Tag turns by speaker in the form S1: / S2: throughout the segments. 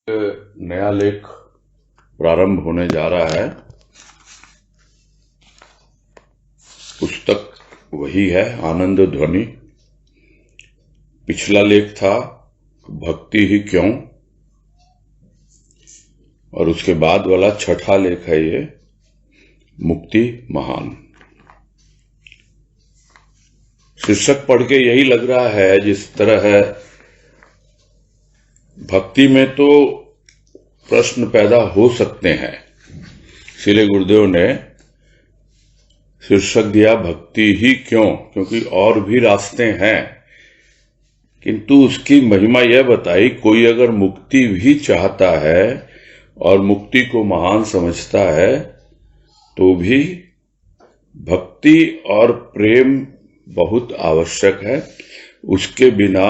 S1: नया लेख प्रारंभ होने जा रहा है। पुस्तक वही है, आनंद ध्वनि। पिछला लेख था भक्ति ही क्यों, और उसके बाद वाला छठा लेख है ये मुक्ति महान। शीर्षक पढ़ के यही लग रहा है, जिस तरह है भक्ति में तो प्रश्न पैदा हो सकते हैं, इसलिए गुरुदेव ने शीर्षक दिया भक्ति ही क्यों, क्योंकि और भी रास्ते हैं, किंतु उसकी महिमा यह बताई कोई अगर मुक्ति भी चाहता है और मुक्ति को महान समझता है तो भी भक्ति और प्रेम बहुत आवश्यक है। उसके बिना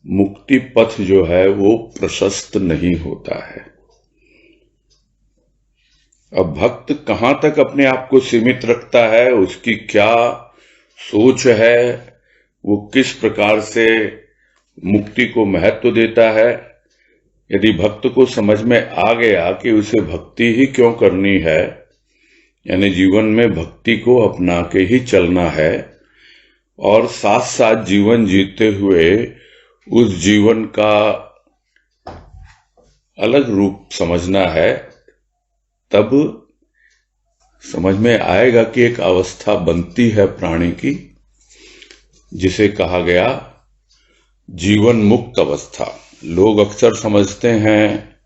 S1: मुक्ति पथ जो है वो प्रशस्त नहीं होता है। अब भक्त कहां तक अपने आप को सीमित रखता है, उसकी क्या सोच है, वो किस प्रकार से मुक्ति को महत्व देता है। यदि भक्त को समझ में आ गया कि उसे भक्ति ही क्यों करनी है, यानी जीवन में भक्ति को अपना के ही चलना है और साथ साथ जीवन जीते हुए उस जीवन का अलग रूप समझना है, तब समझ में आएगा कि एक अवस्था बनती है प्राणी की, जिसे कहा गया जीवन मुक्त अवस्था। लोग अक्सर समझते हैं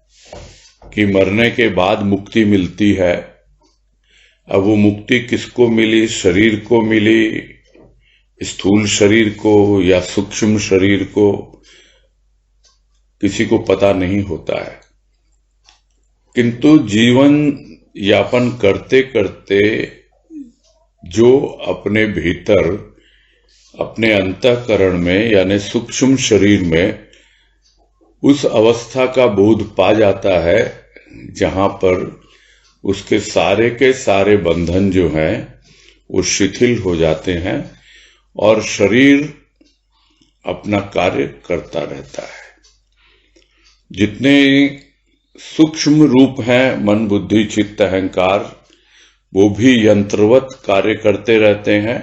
S1: कि मरने के बाद मुक्ति मिलती है। अब वो मुक्ति किसको मिली, शरीर को मिली, स्थूल शरीर को या सूक्ष्म शरीर को, किसी को पता नहीं होता है। किंतु जीवन यापन करते करते जो अपने भीतर, अपने अंतःकरण में यानी सूक्ष्म शरीर में उस अवस्था का बोध पा जाता है जहां पर उसके सारे के सारे बंधन जो हैं वो शिथिल हो जाते हैं और शरीर अपना कार्य करता रहता है। जितने सूक्ष्म रूप हैं मन बुद्धि चित्त अहंकार, वो भी यंत्रवत कार्य करते रहते हैं,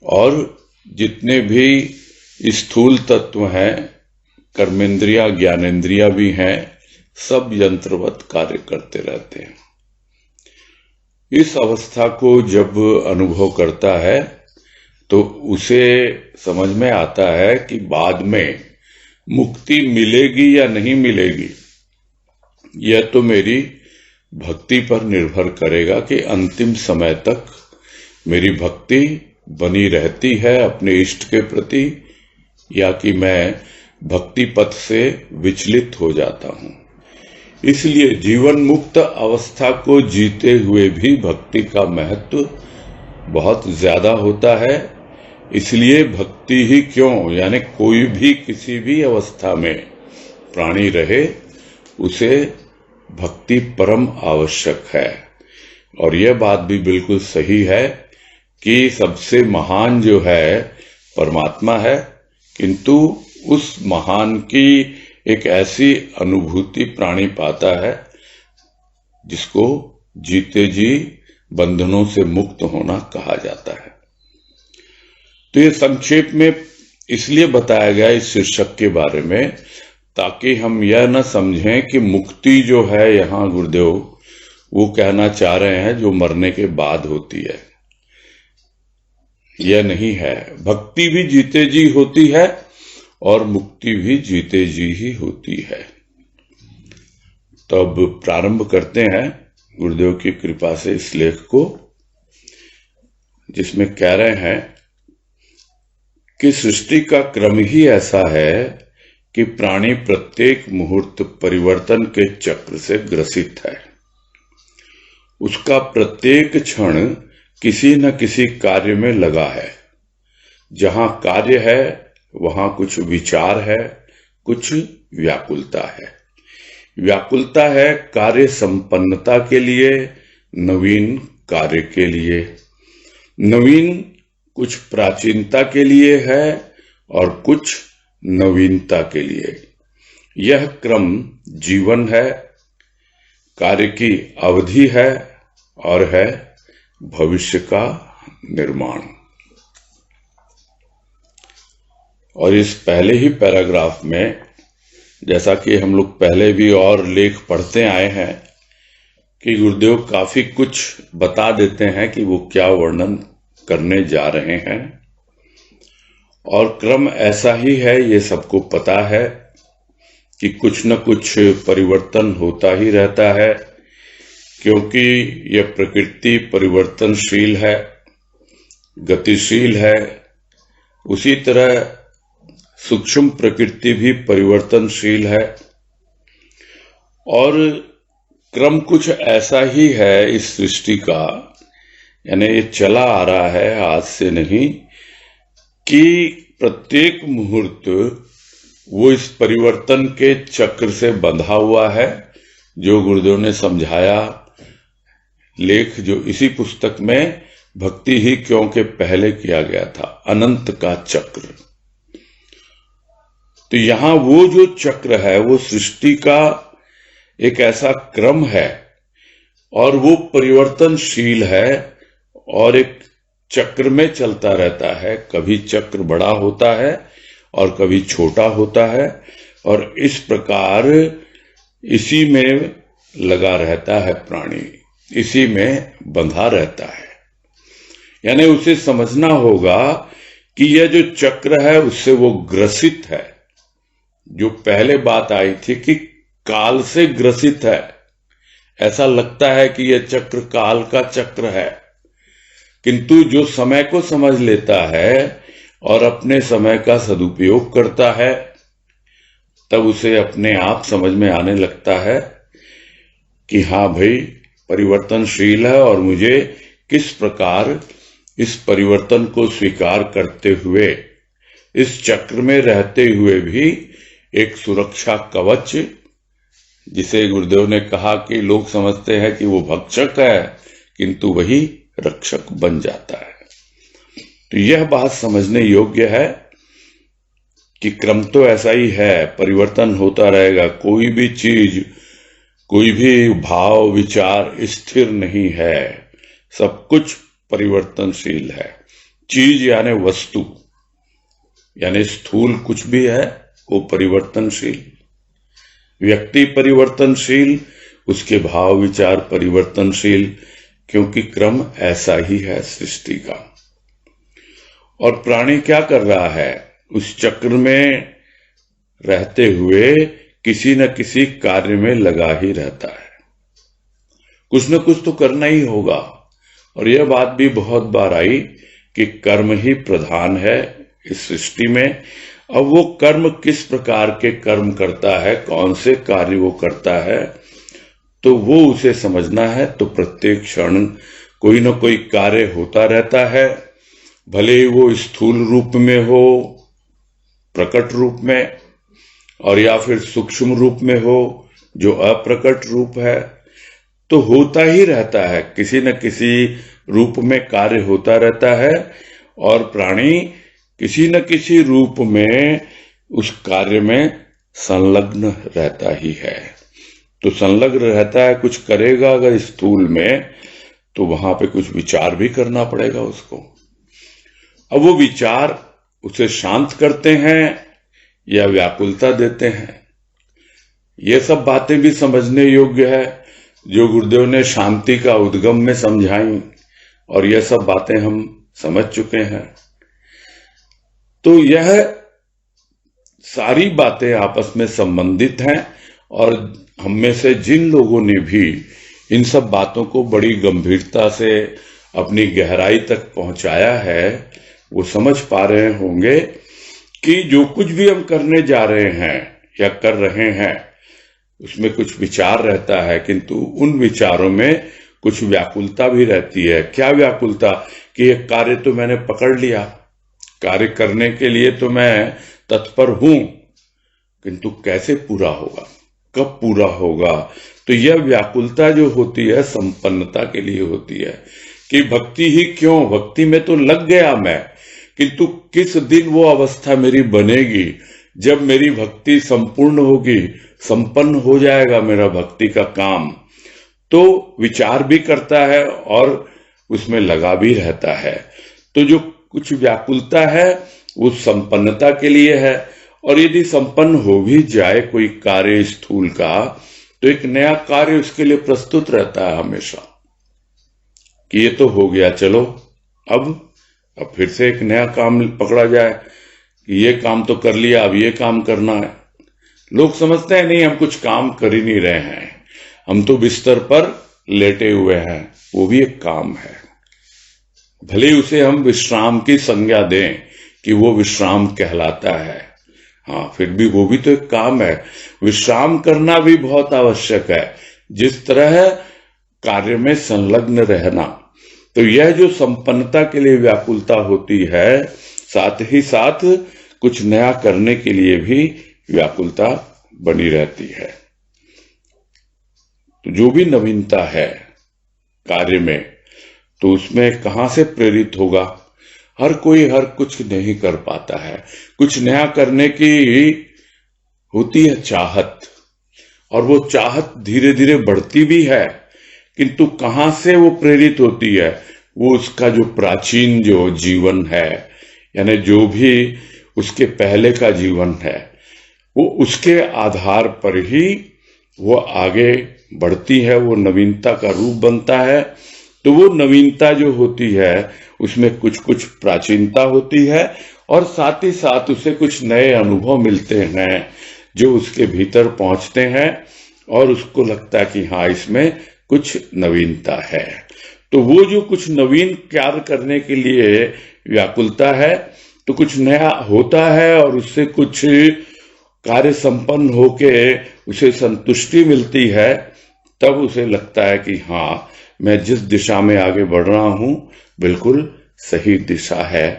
S1: और जितने भी स्थूल तत्व हैं, कर्मेंद्रिया ज्ञानेंद्रिया भी हैं, सब यंत्रवत कार्य करते रहते हैं। इस अवस्था को जब अनुभव करता है तो उसे समझ में आता है कि बाद में मुक्ति मिलेगी या नहीं मिलेगी, यह तो मेरी भक्ति पर निर्भर करेगा कि अंतिम समय तक मेरी भक्ति बनी रहती है अपने इष्ट के प्रति, या कि मैं भक्ति पथ से विचलित हो जाता हूं। इसलिए जीवन मुक्त अवस्था को जीते हुए भी भक्ति का महत्व बहुत ज्यादा होता है। इसलिए भक्ति ही क्यों, यानी कोई भी किसी भी अवस्था में प्राणी रहे, उसे भक्ति परम आवश्यक है। और यह बात भी बिल्कुल सही है कि सबसे महान जो है परमात्मा है, किंतु उस महान की एक ऐसी अनुभूति प्राणी पाता है जिसको जीते जी बंधनों से मुक्त होना कहा जाता है। तो ये संक्षेप में इसलिए बताया गया इस शीर्षक के बारे में, ताकि हम यह न समझें कि मुक्ति जो है यहां गुरुदेव वो कहना चाह रहे हैं जो मरने के बाद होती है। यह नहीं है। भक्ति भी जीते जी होती है और मुक्ति भी जीते जी ही होती है। तो अब प्रारंभ करते हैं गुरुदेव की कृपा से इस लेख को, जिसमें कह रहे हैं कि सृष्टि का क्रम ही ऐसा है कि प्राणी प्रत्येक मुहूर्त परिवर्तन के चक्र से ग्रसित है। उसका प्रत्येक क्षण किसी न किसी कार्य में लगा है। जहां कार्य है वहां कुछ विचार है, कुछ व्याकुलता है। व्याकुलता है कार्य संपन्नता के लिए, नवीन कार्य के लिए। नवीन कुछ प्राचीनता के लिए है और कुछ नवीनता के लिए। यह क्रम जीवन है, कार्य की अवधि है और है भविष्य का निर्माण। और इस पहले ही पैराग्राफ में, जैसा कि हम लोग पहले भी और लेख पढ़ते आए हैं, कि गुरुदेव काफी कुछ बता देते हैं कि वो क्या वर्णन करने जा रहे हैं। और क्रम ऐसा ही है, ये सबको पता है कि कुछ न कुछ परिवर्तन होता ही रहता है, क्योंकि यह प्रकृति परिवर्तनशील है, गतिशील है। उसी तरह सूक्ष्म प्रकृति भी परिवर्तनशील है। और क्रम कुछ ऐसा ही है इस सृष्टि का, यानी ये चला आ रहा है आज से नहीं, कि प्रत्येक मुहूर्त वो इस परिवर्तन के चक्र से बंधा हुआ है, जो गुरुदेव ने समझाया लेख, जो इसी पुस्तक में भक्ति ही क्यों के पहले किया गया था, अनंत का चक्र। तो यहां वो जो चक्र है वो सृष्टि का एक ऐसा क्रम है, और वो परिवर्तनशील है और एक चक्र में चलता रहता है। कभी चक्र बड़ा होता है और कभी छोटा होता है, और इस प्रकार इसी में लगा रहता है प्राणी, इसी में बंधा रहता है। यानी उसे समझना होगा कि यह जो चक्र है उससे वो ग्रसित है। जो पहले बात आई थी कि काल से ग्रसित है, ऐसा लगता है कि यह चक्र काल का चक्र है, किंतु जो समय को समझ लेता है और अपने समय का सदुपयोग करता है, तब उसे अपने आप समझ में आने लगता है कि हाँ भाई, परिवर्तनशील है और मुझे किस प्रकार इस परिवर्तन को स्वीकार करते हुए, इस चक्र में रहते हुए भी एक सुरक्षा कवच, जिसे गुरुदेव ने कहा कि लोग समझते हैं कि वो भक्षक है, किंतु वही रक्षक बन जाता है। तो यह बात समझने योग्य है कि क्रम तो ऐसा ही है, परिवर्तन होता रहेगा। कोई भी चीज, कोई भी भाव विचार स्थिर नहीं है, सब कुछ परिवर्तनशील है। चीज यानी वस्तु, यानी स्थूल कुछ भी है वो परिवर्तनशील, व्यक्ति परिवर्तनशील, उसके भाव विचार परिवर्तनशील, क्योंकि क्रम ऐसा ही है सृष्टि का। और प्राणी क्या कर रहा है, उस चक्र में रहते हुए किसी न किसी कार्य में लगा ही रहता है। कुछ न कुछ तो करना ही होगा। और यह बात भी बहुत बार आई कि कर्म ही प्रधान है इस सृष्टि में। अब वो कर्म किस प्रकार के कर्म करता है, कौन से कार्य वो करता है, तो वो उसे समझना है। तो प्रत्येक क्षण कोई न कोई कार्य होता रहता है, भले ही वो स्थूल रूप में हो, प्रकट रूप में, और या फिर सूक्ष्म रूप में हो जो अप्रकट रूप है, तो होता ही रहता है। किसी न किसी रूप में कार्य होता रहता है, और प्राणी किसी न किसी रूप में उस कार्य में संलग्न रहता ही है। तो संलग्न रहता है, कुछ करेगा अगर स्थूल में, तो वहां पे कुछ विचार भी करना पड़ेगा उसको। अब वो विचार उसे शांत करते हैं या व्याकुलता देते हैं, ये सब बातें भी समझने योग्य है, जो गुरुदेव ने शांति का उद्गम में समझाई, और यह सब बातें हम समझ चुके हैं। तो यह सारी बातें आपस में संबंधित हैं, और हम में से जिन लोगों ने भी इन सब बातों को बड़ी गंभीरता से अपनी गहराई तक पहुंचाया है, वो समझ पा रहे होंगे कि जो कुछ भी हम करने जा रहे हैं या कर रहे हैं, उसमें कुछ विचार रहता है, किंतु उन विचारों में कुछ व्याकुलता भी रहती है। क्या व्याकुलता? कि ये कार्य तो मैंने पकड़ लिया, कार्य करने के लिए तो मैं तत्पर हूं, किंतु कैसे पूरा होगा, कब पूरा होगा? तो यह व्याकुलता जो होती है संपन्नता के लिए होती है, कि भक्ति ही क्यों, भक्ति में तो लग गया मैं, किंतु किस दिन वो अवस्था मेरी बनेगी, जब मेरी भक्ति संपूर्ण होगी, संपन्न हो जाएगा मेरा भक्ति का काम, तो विचार भी करता है और उसमें लगा भी रहता है। तो जो कुछ व्याकुलता है वो संपन्नता के लिए है, और यदि संपन्न हो भी जाए कोई कार्य स्थूल का, तो एक नया कार्य उसके लिए प्रस्तुत रहता है हमेशा कि ये तो हो गया, चलो अब फिर से एक नया काम पकड़ा जाए कि ये काम तो कर लिया, अब ये काम करना है। लोग समझते हैं नहीं, हम कुछ काम कर ही नहीं रहे हैं, हम तो बिस्तर पर लेटे हुए हैं, वो भी एक काम है। भले ही उसे हम विश्राम की संज्ञा दें कि वो विश्राम कहलाता है, हाँ, फिर भी वो भी तो एक काम है। विश्राम करना भी बहुत आवश्यक है, जिस तरह कार्य में संलग्न रहना। तो यह जो संपन्नता के लिए व्याकुलता होती है, साथ ही साथ कुछ नया करने के लिए भी व्याकुलता बनी रहती है। तो जो भी नवीनता है कार्य में, तो उसमें कहां से प्रेरित होगा? हर कोई हर कुछ नहीं कर पाता है। कुछ नया करने की होती है चाहत, और वो चाहत धीरे धीरे बढ़ती भी है, किंतु कहां से वो प्रेरित होती है? वो उसका जो प्राचीन जो जीवन है, यानी जो भी उसके पहले का जीवन है, वो उसके आधार पर ही वो आगे बढ़ती है, वो नवीनता का रूप बनता है। तो वो नवीनता जो होती है उसमें कुछ कुछ प्राचीनता होती है, और साथ ही साथ उसे कुछ नए अनुभव मिलते हैं जो उसके भीतर पहुंचते हैं, और उसको लगता है कि हाँ, इसमें कुछ नवीनता है। तो वो जो कुछ नवीन कार्य करने के लिए व्याकुलता है, तो कुछ नया होता है और उससे कुछ कार्य संपन्न होके उसे संतुष्टि मिलती है, तब उसे लगता है कि हाँ, मैं जिस दिशा में आगे बढ़ रहा हूं बिल्कुल सही दिशा है।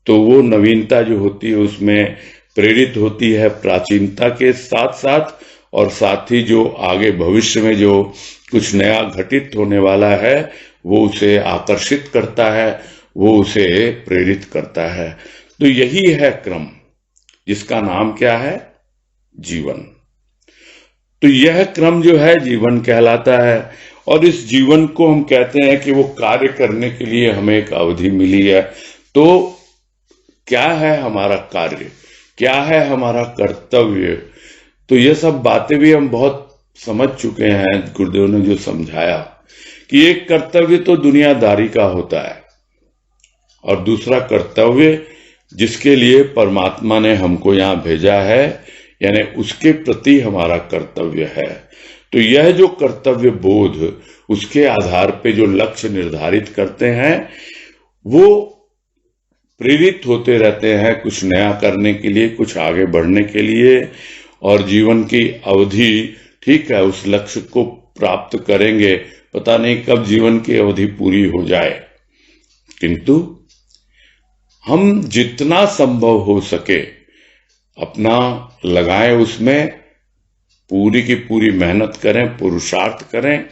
S1: तो वो नवीनता जो होती है उसमें प्रेरित होती है प्राचीनता के साथ साथ, और साथ ही जो आगे भविष्य में जो कुछ नया घटित होने वाला है वो उसे आकर्षित करता है, वो उसे प्रेरित करता है। तो यही है क्रम, जिसका नाम क्या है? जीवन। तो यह क्रम जो है जीवन कहलाता है, और इस जीवन को हम कहते हैं कि वो कार्य करने के लिए हमें एक अवधि मिली है। तो क्या है हमारा कार्य, क्या है हमारा कर्तव्य? तो ये सब बातें भी हम बहुत समझ चुके हैं। गुरुदेव ने जो समझाया कि एक कर्तव्य तो दुनियादारी का होता है, और दूसरा कर्तव्य जिसके लिए परमात्मा ने हमको यहाँ भेजा है, यानी उसके प्रति हमारा कर्तव्य है। तो यह जो कर्तव्य बोध, उसके आधार पे जो लक्ष्य निर्धारित करते हैं, वो प्रेरित होते रहते हैं कुछ नया करने के लिए, कुछ आगे बढ़ने के लिए, और जीवन की अवधि, ठीक है, उस लक्ष्य को प्राप्त करेंगे। पता नहीं कब जीवन की अवधि पूरी हो जाए, किंतु हम जितना संभव हो सके अपना लगाएं, उसमें पूरी की पूरी मेहनत करें, पुरुषार्थ करें,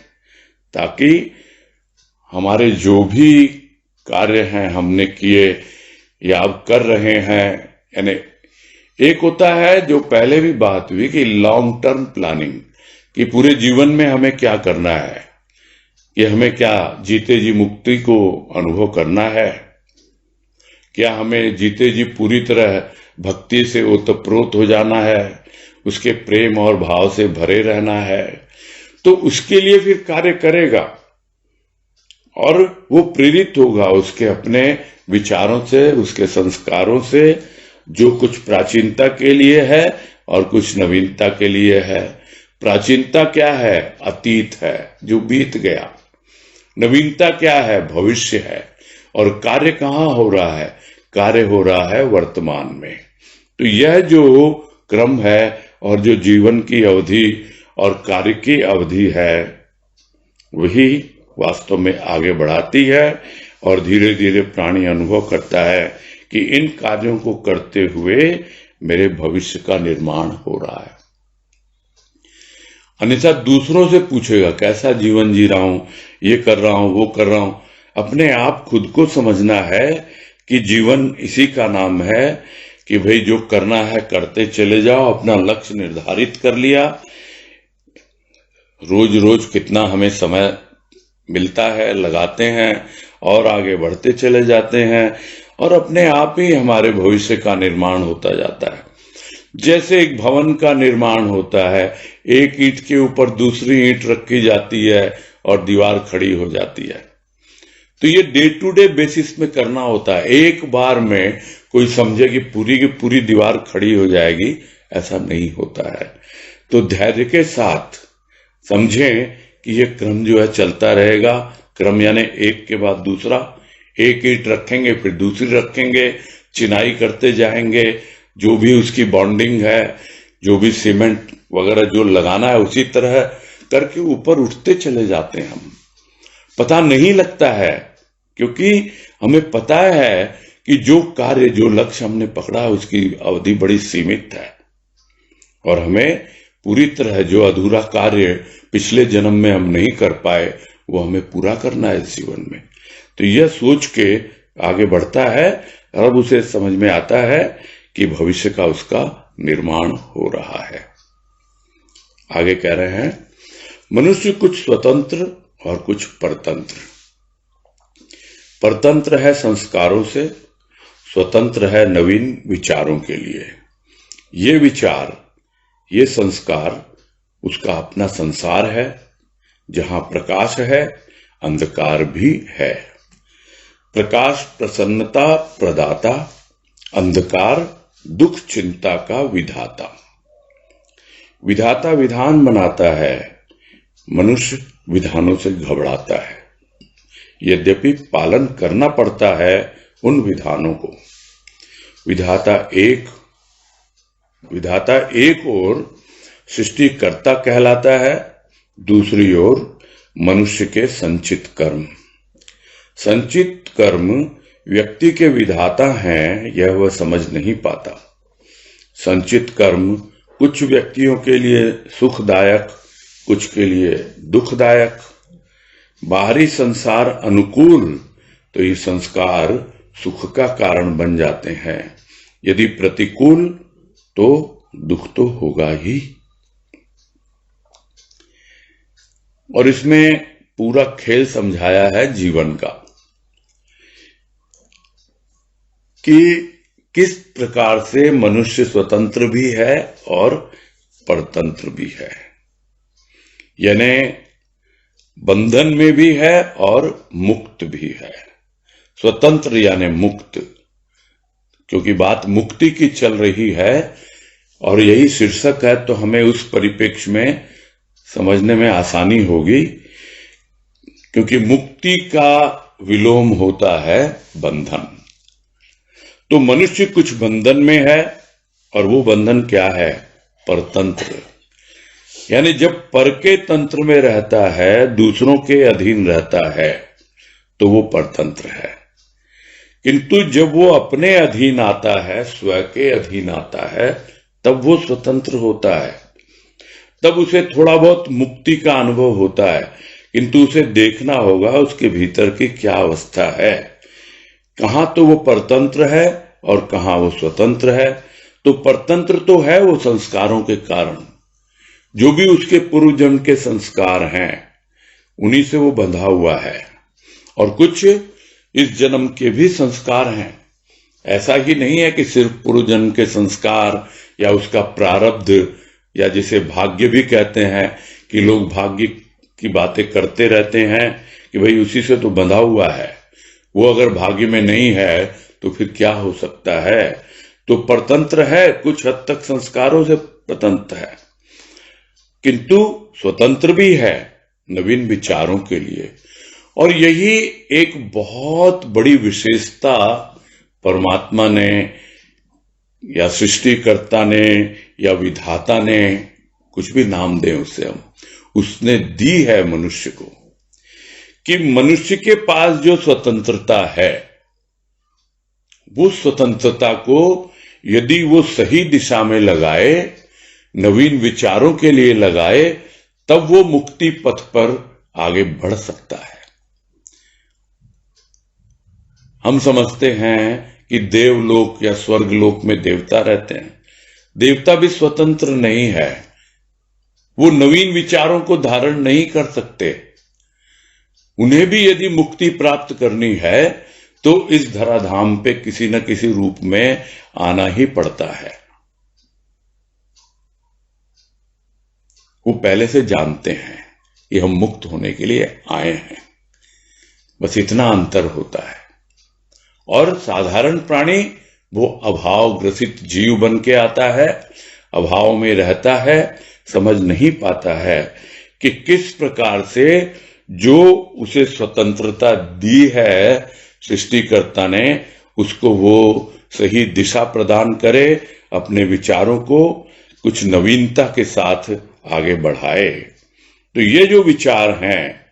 S1: ताकि हमारे जो भी कार्य हैं हमने किए या अब कर रहे हैं, यानी एक होता है जो पहले भी बात हुई कि लॉन्ग टर्म प्लानिंग, कि पूरे जीवन में हमें क्या करना है, कि हमें क्या जीते जी मुक्ति को अनुभव करना है, क्या हमें जीते जी पूरी तरह भक्ति से ओतप्रोत हो जाना है, उसके प्रेम और भाव से भरे रहना है। तो उसके लिए फिर कार्य करेगा, और वो प्रेरित होगा उसके अपने विचारों से, उसके संस्कारों से, जो कुछ प्राचीनता के लिए है और कुछ नवीनता के लिए है। प्राचीनता क्या है? अतीत है जो बीत गया। नवीनता क्या है? भविष्य है। और कार्य कहाँ हो रहा है? कार्य हो रहा है वर्तमान में। तो यह जो क्रम है, और जो जीवन की अवधि और कार्य की अवधि है, वही वास्तव में आगे बढ़ाती है, और धीरे धीरे प्राणी अनुभव करता है कि इन कार्यों को करते हुए मेरे भविष्य का निर्माण हो रहा है। अन्यथा दूसरों से पूछेगा कैसा जीवन जी रहा हूं, ये कर रहा हूं, वो कर रहा हूं। अपने आप खुद को समझना है कि जीवन इसी का नाम है कि भाई जो करना है करते चले जाओ, अपना लक्ष्य निर्धारित कर लिया, रोज रोज कितना हमें समय मिलता है लगाते हैं और आगे बढ़ते चले जाते हैं, और अपने आप ही हमारे भविष्य का निर्माण होता जाता है। जैसे एक भवन का निर्माण होता है, एक ईंट के ऊपर दूसरी ईंट रखी जाती है और दीवार खड़ी हो जाती है। तो ये डे टू डे बेसिस में करना होता है। एक बार में कोई समझे कि पूरी की पूरी दीवार खड़ी हो जाएगी, ऐसा नहीं होता है। तो धैर्य के साथ समझें कि ये क्रम जो है चलता रहेगा। क्रम यानी एक के बाद दूसरा, एक ईंट रखेंगे फिर दूसरी रखेंगे, चिनाई करते जाएंगे, जो भी उसकी बॉन्डिंग है, जो भी सीमेंट वगैरह जो लगाना है, उसी तरह करके ऊपर उठते चले जाते हैं हम। पता नहीं लगता है, क्योंकि हमें पता है कि जो कार्य, जो लक्ष्य हमने पकड़ा है उसकी अवधि बड़ी सीमित है, और हमें पूरी तरह जो अधूरा कार्य पिछले जन्म में हम नहीं कर पाए वो हमें पूरा करना है इस जीवन में। तो यह सोच के आगे बढ़ता है, अब उसे समझ में आता है कि भविष्य का उसका निर्माण हो रहा है। आगे कह रहे हैं, मनुष्य कुछ स्वतंत्र और कुछ परतंत्र। परतंत्र है संस्कारों से, स्वतंत्र है नवीन विचारों के लिए। ये विचार, ये संस्कार उसका अपना संसार है, जहां प्रकाश है अंधकार भी है। प्रकाश प्रसन्नता प्रदाता, अंधकार दुख चिंता का विधाता। विधाता विधान बनाता है, मनुष्य विधानों से घबराता है। यद्यपि पालन करना पड़ता है उन विधानों को। विधाता एक ओर सृष्टिकर्ता कहलाता है, दूसरी ओर मनुष्य के संचित कर्म। संचित कर्म व्यक्ति के विधाता हैं, यह वह समझ नहीं पाता। संचित कर्म कुछ व्यक्तियों के लिए सुखदायक, कुछ के लिए दुखदायक। बाहरी संसार अनुकूल तो ये संस्कार सुख का कारण बन जाते हैं, यदि प्रतिकूल तो दुख तो होगा ही। और इसमें पूरा खेल समझाया है जीवन का कि किस प्रकार से मनुष्य स्वतंत्र भी है और परतंत्र भी है, यानी बंधन में भी है और मुक्त भी है। स्वतंत्र यानी मुक्त, क्योंकि बात मुक्ति की चल रही है और यही शीर्षक है, तो हमें उस परिप्रेक्ष्य में समझने में आसानी होगी, क्योंकि मुक्ति का विलोम होता है बंधन। तो मनुष्य कुछ बंधन में है, और वो बंधन क्या है? परतंत्र। यानी जब पर के तंत्र में रहता है, दूसरों के अधीन रहता है, तो वो परतंत्र है। किंतु जब वो अपने अधीन आता है, स्वयं के अधीन आता है, तब वो स्वतंत्र होता है। तब उसे थोड़ा बहुत मुक्ति का अनुभव होता है, किंतु उसे देखना होगा उसके भीतर की क्या अवस्था है, कहां तो वो परतंत्र है और कहां वो स्वतंत्र है। तो परतंत्र तो है वो संस्कारों के कारण, जो भी उसके पूर्व जन्म के संस्कार हैं उन्हीं से वो बंधा हुआ है, और कुछ इस जन्म के भी संस्कार हैं। ऐसा ही नहीं है कि सिर्फ पूर्व जन्म के संस्कार या उसका प्रारब्ध, या जिसे भाग्य भी कहते हैं, कि लोग भाग्य की बातें करते रहते हैं कि भाई उसी से तो बंधा हुआ है, वो अगर भाग्य में नहीं है तो फिर क्या हो सकता है। तो परतंत्र है, कुछ हद तक संस्कारों से स्वतंत्र है, किंतु स्वतंत्र भी है नवीन विचारों के लिए। और यही एक बहुत बड़ी विशेषता परमात्मा ने या सृष्टिकर्ता ने या विधाता ने, कुछ भी नाम दें उसे हम, उसने दी है मनुष्य को, कि मनुष्य के पास जो स्वतंत्रता है, वो स्वतंत्रता को यदि वो सही दिशा में लगाए, नवीन विचारों के लिए लगाए, तब वो मुक्ति पथ पर आगे बढ़ सकता है। हम समझते हैं कि देवलोक या स्वर्गलोक में देवता रहते हैं। देवता भी स्वतंत्र नहीं है, वो नवीन विचारों को धारण नहीं कर सकते। उन्हें भी यदि मुक्ति प्राप्त करनी है तो इस धराधाम पे किसी न किसी रूप में आना ही पड़ता है। वो पहले से जानते हैं कि हम मुक्त होने के लिए आए हैं, बस इतना अंतर होता है। और साधारण प्राणी वो अभाव ग्रसित जीव बन के आता है, अभाव में रहता है, समझ नहीं पाता है कि किस प्रकार से जो उसे स्वतंत्रता दी है सृष्टिकर्ता ने, उसको वो सही दिशा प्रदान करे, अपने विचारों को कुछ नवीनता के साथ आगे बढ़ाए। तो ये जो विचार हैं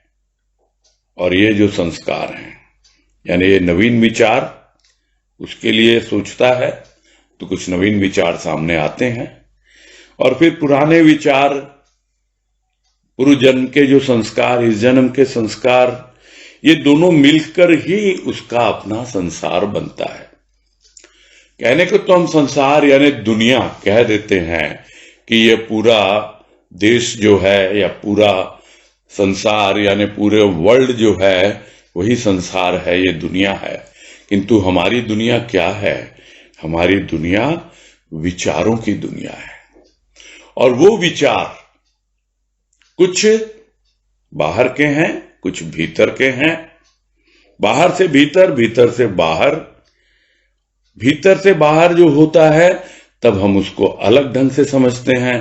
S1: और ये जो संस्कार हैं, यानी ये नवीन विचार उसके लिए सोचता है तो कुछ नवीन विचार सामने आते हैं, और फिर पुराने विचार, पूर्व जन्म के जो संस्कार, इस जन्म के संस्कार, ये दोनों मिलकर ही उसका अपना संसार बनता है। कहने को तो हम संसार यानी दुनिया कह देते हैं कि ये पूरा देश जो है या पूरा संसार यानी पूरे वर्ल्ड जो है वही संसार है, ये दुनिया है। किंतु हमारी दुनिया क्या है? हमारी दुनिया विचारों की दुनिया है, और वो विचार कुछ बाहर के हैं, कुछ भीतर के हैं। बाहर से भीतर, भीतर से बाहर। भीतर से बाहर जो होता है तब हम उसको अलग ढंग से समझते हैं,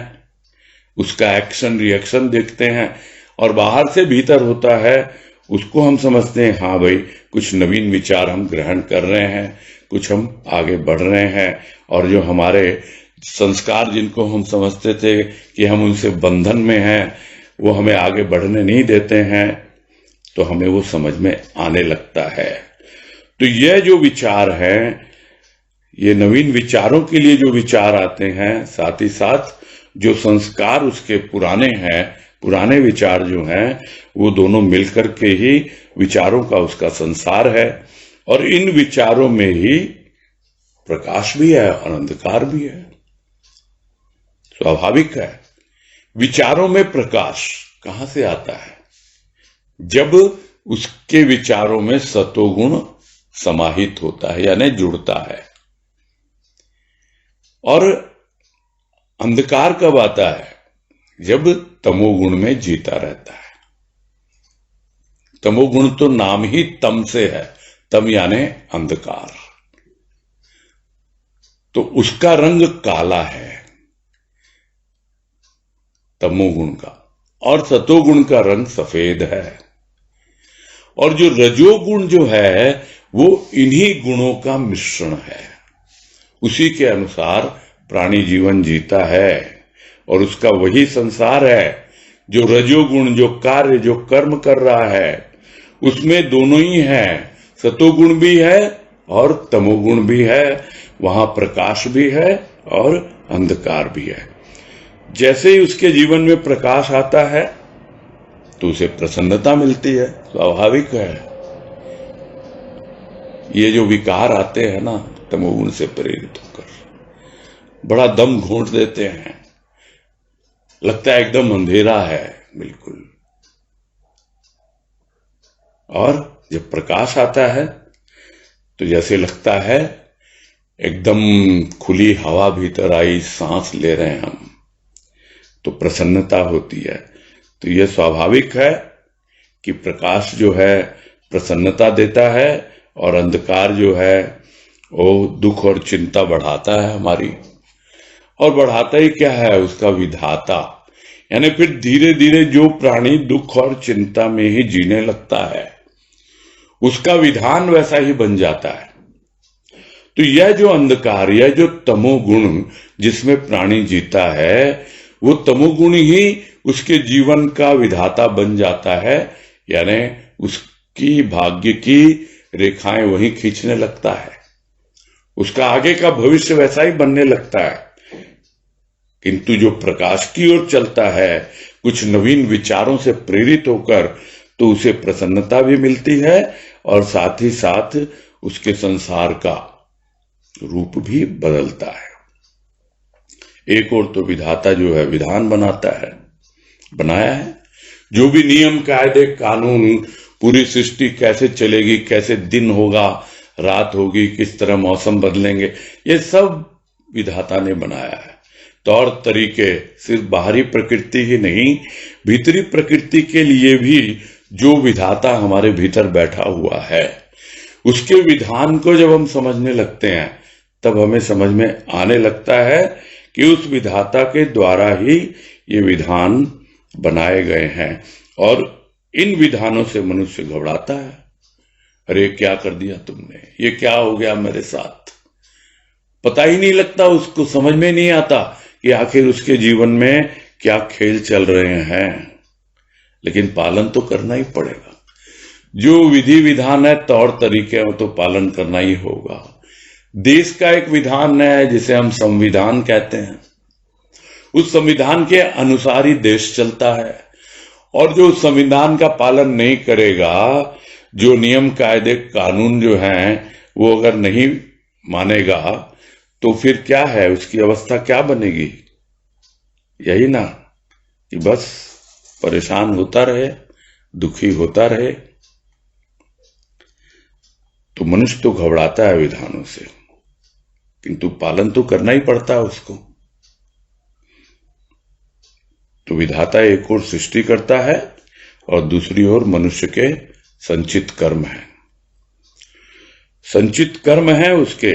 S1: उसका एक्शन रिएक्शन देखते हैं, और बाहर से भीतर होता है उसको हम समझते हैं हाँ भाई कुछ नवीन विचार हम ग्रहण कर रहे हैं, कुछ हम आगे बढ़ रहे हैं, और जो हमारे संस्कार जिनको हम समझते थे कि हम उनसे बंधन में हैं, वो हमें आगे बढ़ने नहीं देते हैं, तो हमें वो समझ में आने लगता है। तो ये जो विचार हैं, ये नवीन विचारों के लिए जो विचार आते हैं, साथ ही साथ जो संस्कार उसके पुराने हैं, पुराने विचार जो हैं, वो दोनों मिलकर के ही विचारों का उसका संसार है। और इन विचारों में ही प्रकाश भी है और अंधकार भी है। स्वाभाविक है। विचारों में प्रकाश कहां से आता है? जब उसके विचारों में सतोगुण समाहित होता है, यानी जुड़ता है। और अंधकार कब आता है? जब तमोगुण में जीता रहता है। तमोगुण तो नाम ही तम से है, तम यानी अंधकार, तो उसका रंग काला है तमोगुण का, और सतोगुण का रंग सफेद है। और जो रजोगुण जो है वो इन्हीं गुणों का मिश्रण है। उसी के अनुसार प्राणी जीवन जीता है, और उसका वही संसार है। जो रजोगुण, जो कार्य, जो कर्म कर रहा है, उसमें दोनों ही हैं, सतोगुण भी है और तमोगुण भी है। वहां प्रकाश भी है और अंधकार भी है। जैसे ही उसके जीवन में प्रकाश आता है तो उसे प्रसन्नता मिलती है, स्वाभाविक है। ये जो विकार आते हैं ना तमोगुण से प्रेरित होकर, बड़ा दम घोंट देते हैं, लगता है एकदम अंधेरा है बिल्कुल। और जब प्रकाश आता है तो जैसे लगता है एकदम खुली हवा भीतर आई, सांस ले रहे हैं हम, तो प्रसन्नता होती है। तो यह स्वाभाविक है कि प्रकाश जो है प्रसन्नता देता है, और अंधकार जो है वो दुख और चिंता बढ़ाता है हमारी। और बढ़ाता ही क्या है? उसका विधाता। यानी फिर धीरे धीरे जो प्राणी दुख और चिंता में ही जीने लगता है, उसका विधान वैसा ही बन जाता है। तो यह जो अंधकार, यह जो तमोगुण जिसमें प्राणी जीता है, वो तमोगुण ही उसके जीवन का विधाता बन जाता है। यानी उसकी भाग्य की रेखाएं वहीं खींचने लगता है, उसका आगे का भविष्य वैसा ही बनने लगता है। किंतु जो प्रकाश की ओर चलता है, कुछ नवीन विचारों से प्रेरित होकर, तो उसे प्रसन्नता भी मिलती है, और साथ ही साथ उसके संसार का रूप भी बदलता है। एक और तो विधाता जो है विधान बनाता है, बनाया है, जो भी नियम कायदे कानून, पूरी सृष्टि कैसे चलेगी, कैसे दिन होगा रात होगी, किस तरह मौसम बदलेंगे, ये सब विधाता ने बनाया है। तौर तरीके सिर्फ बाहरी प्रकृति ही नहीं, भीतरी प्रकृति के लिए भी जो विधाता हमारे भीतर बैठा हुआ है, उसके विधान को जब हम समझने लगते हैं तब हमें समझ में आने लगता है कि उस विधाता के द्वारा ही ये विधान बनाए गए हैं। और इन विधानों से मनुष्य घबराता है, अरे क्या कर दिया तुमने, ये क्या हो गया मेरे साथ। पता ही नहीं लगता, उसको समझ में नहीं आता कि आखिर उसके जीवन में क्या खेल चल रहे हैं। लेकिन पालन तो करना ही पड़ेगा। जो विधि विधान है, तौर तरीके हैं, वो तो पालन करना ही होगा। देश का एक विधान है जिसे हम संविधान कहते हैं, उस संविधान के अनुसार ही देश चलता है। और जो संविधान का पालन नहीं करेगा, जो नियम कायदे कानून जो हैं वो अगर नहीं मानेगा, तो फिर क्या है, उसकी अवस्था क्या बनेगी? यही ना कि बस परेशान होता रहे, दुखी होता रहे। तो मनुष्य तो घबराता है विधानों से, किंतु पालन तो करना ही पड़ता है उसको। तो विधाता एक ओर सृष्टि करता है और दूसरी ओर मनुष्य के संचित कर्म है। संचित कर्म है उसके,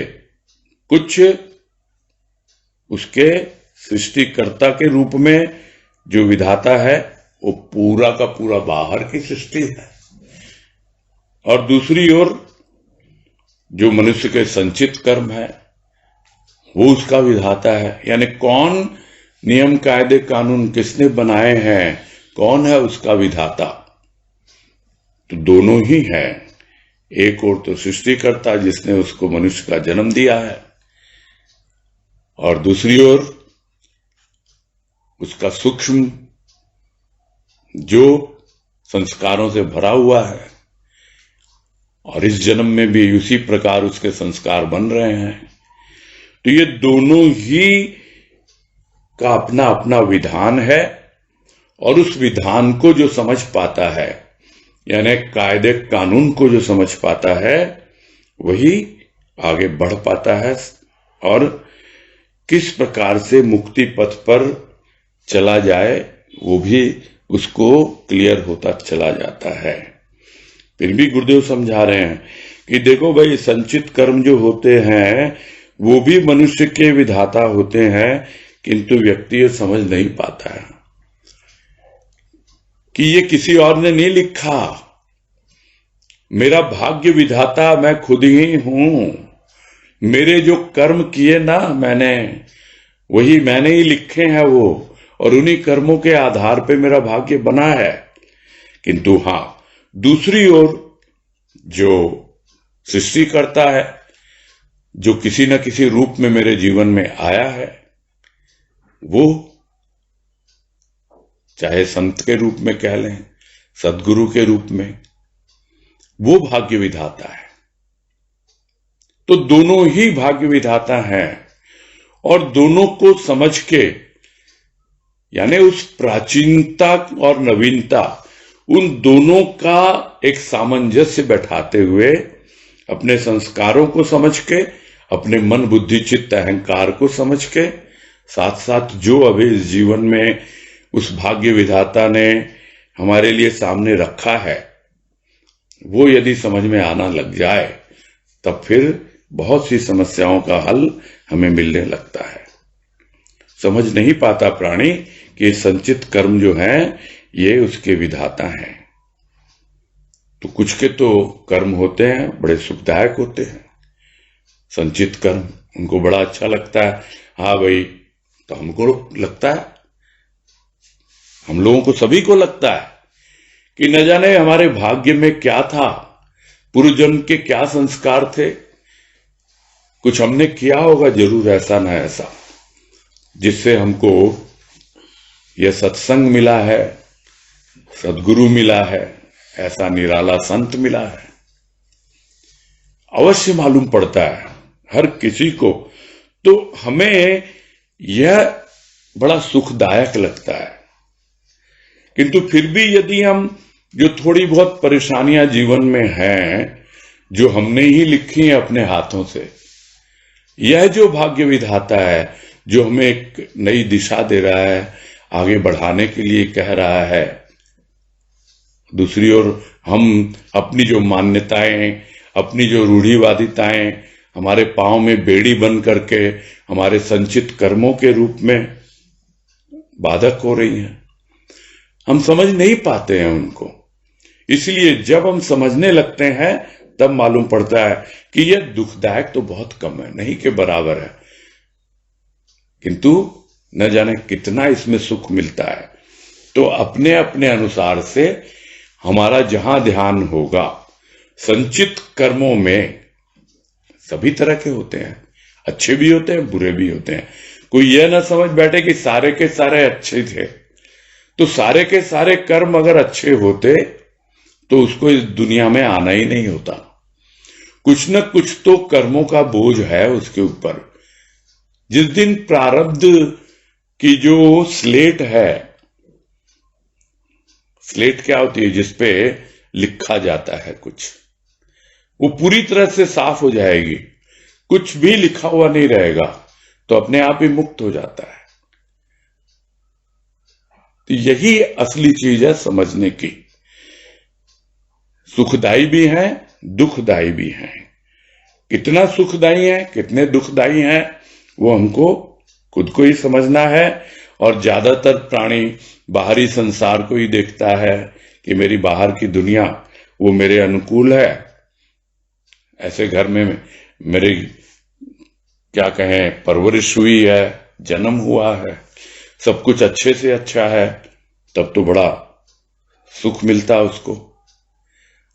S1: कुछ उसके सृष्टिकर्ता के रूप में जो विधाता है वो पूरा का पूरा बाहर की सृष्टि है, और दूसरी ओर जो मनुष्य के संचित कर्म है वो उसका विधाता है। यानी कौन नियम कायदे कानून किसने बनाए हैं, कौन है उसका विधाता? तो दोनों ही है। एक और तो सृष्टिकर्ता जिसने उसको मनुष्य का जन्म दिया है, और दूसरी ओर उसका सूक्ष्म जो संस्कारों से भरा हुआ है, और इस जन्म में भी उसी प्रकार उसके संस्कार बन रहे हैं। तो ये दोनों ही का अपना अपना विधान है, और उस विधान को जो समझ पाता है, यानी कायदे कानून को जो समझ पाता है, वही आगे बढ़ पाता है और किस प्रकार से मुक्ति पथ पर चला जाए वो भी उसको क्लियर होता चला जाता है। फिर भी गुरुदेव समझा रहे हैं कि देखो भाई, संचित कर्म जो होते हैं वो भी मनुष्य के विधाता होते हैं, किंतु व्यक्ति ये समझ नहीं पाता है कि ये किसी और ने नहीं लिखा, मेरा भाग्य विधाता मैं खुद ही हूं। मेरे जो कर्म किए ना मैंने, वही मैंने ही लिखे हैं वो, और उन्हीं कर्मों के आधार पे मेरा भाग्य बना है। किंतु हां, दूसरी ओर जो सृष्टि करता है, जो किसी न किसी रूप में मेरे जीवन में आया है, वो चाहे संत के रूप में कह लें, सदगुरु के रूप में, वो भाग्य विधाता है। तो दोनों ही भाग्य विधाता हैं, और दोनों को समझ के, यानी उस प्राचीनता और नवीनता, उन दोनों का एक सामंजस्य बैठाते हुए, अपने संस्कारों को समझ के, अपने मन बुद्धि चित्त अहंकार को समझ के, साथ साथ जो अभी इस जीवन में उस भाग्य विधाता ने हमारे लिए सामने रखा है, वो यदि समझ में आना लग जाए, तब फिर बहुत सी समस्याओं का हल हमें मिलने लगता है। समझ नहीं पाता प्राणी कि संचित कर्म जो हैं ये उसके विधाता हैं। तो कुछ के तो कर्म होते हैं बड़े सुखदायक होते हैं, संचित कर्म, उनको बड़ा अच्छा लगता है। हाँ भाई, तो हमको लगता है, हम लोगों को सभी को लगता है कि न जाने हमारे भाग्य में क्या था, पूर्व जन्म के क्या संस्कार थे, कुछ हमने किया होगा जरूर ऐसा ना ऐसा, जिससे हमको यह सत्संग मिला है, सदगुरु मिला है, ऐसा निराला संत मिला है। अवश्य मालूम पड़ता है, हर किसी को, तो हमें यह बड़ा सुखदायक लगता है। किंतु फिर भी यदि हम जो थोड़ी बहुत परेशानियां जीवन में हैं, जो हमने ही लिखी हैं अपने हाथों से, यह जो भाग्य विधाता है, जो हमें एक नई दिशा दे रहा है, आगे बढ़ाने के लिए कह रहा है, दूसरी ओर हम अपनी जो मान्यताएं, अपनी जो रूढ़िवादिताएं हमारे पांव में बेड़ी बन करके हमारे संचित कर्मों के रूप में बाधक हो रही हैं, हम समझ नहीं पाते हैं उनको। इसलिए जब हम समझने लगते हैं तब मालूम पड़ता है कि यह दुखदायक तो बहुत कम है, नहीं के बराबर है, किंतु न जाने कितना इसमें सुख मिलता है। तो अपने अपने अनुसार से हमारा जहां ध्यान होगा, संचित कर्मों में सभी तरह के होते हैं, अच्छे भी होते हैं, बुरे भी होते हैं। कोई यह ना समझ बैठे कि सारे के सारे अच्छे थे, तो सारे के सारे कर्म अगर अच्छे होते तो उसको इस दुनिया में आना ही नहीं होता। कुछ न कुछ तो कर्मों का बोझ है उसके ऊपर। जिस दिन प्रारब्ध की जो स्लेट है, स्लेट क्या होती है, जिसपे लिखा जाता है कुछ, वो पूरी तरह से साफ हो जाएगी, कुछ भी लिखा हुआ नहीं रहेगा, तो अपने आप ही मुक्त हो जाता है। तो यही असली चीज है समझने की। सुखदाई भी है, दुखदाई भी है। कितना सुखदाई है, कितने दुखदाई है, वो हमको खुद को ही समझना है। और ज्यादातर प्राणी बाहरी संसार को ही देखता है कि मेरी बाहर की दुनिया वो मेरे अनुकूल है, ऐसे घर में मेरी क्या कहें परवरिश हुई है, जन्म हुआ है, सब कुछ अच्छे से अच्छा है, तब तो बड़ा सुख मिलता उसको।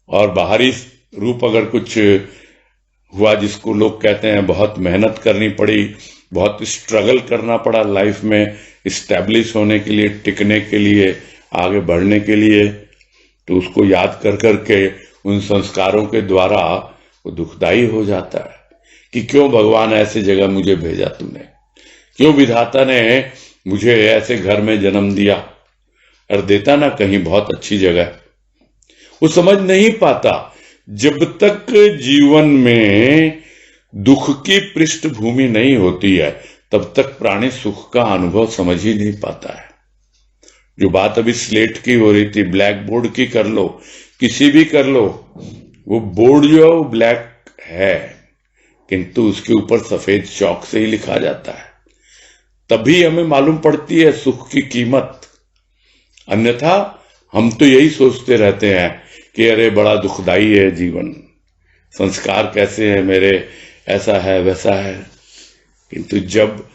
S1: और बाहरी रूप अगर कुछ हुआ, जिसको लोग कहते हैं बहुत मेहनत करनी पड़ी, बहुत स्ट्रगल करना पड़ा लाइफ में इस्टेब्लिश होने के लिए, टिकने के लिए, आगे बढ़ने के लिए, तो उसको याद कर करके उन संस्कारों के द्वारा वो दुखदाई हो जाता है कि क्यों भगवान ऐसे जगह मुझे भेजा तूने, क्यों विधाता ने मुझे ऐसे घर में जन्म दिया, और देता ना कहीं बहुत अच्छी जगह। वो समझ नहीं पाता। जब तक जीवन में दुख की पृष्ठभूमि नहीं होती है, तब तक प्राणी सुख का अनुभव समझ ही नहीं पाता है। जो बात अभी स्लेट की हो रही थी, ब्लैक बोर्ड की कर लो, किसी भी कर लो, वो बोर्ड जो है वो ब्लैक है, किंतु उसके ऊपर सफेद चौक से ही लिखा जाता है, तभी हमें मालूम पड़ती है सुख की कीमत। अन्यथा हम तो यही सोचते रहते हैं कि अरे बड़ा दुखदाई है जीवन, संस्कार कैसे है मेरे, ऐसा है वैसा है। किंतु जब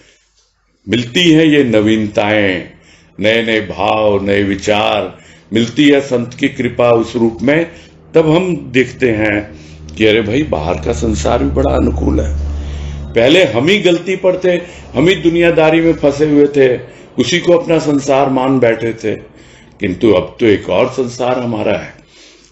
S1: मिलती है ये नवीनताएं, नए नए भाव, नए विचार, मिलती है संत की कृपा उस रूप में, तब हम देखते हैं कि अरे भाई बाहर का संसार भी बड़ा अनुकूल है। पहले हम ही गलती पर थे, हम ही दुनियादारी में फंसे हुए थे, उसी को अपना संसार मान बैठे थे, किंतु अब तो एक और संसार हमारा है।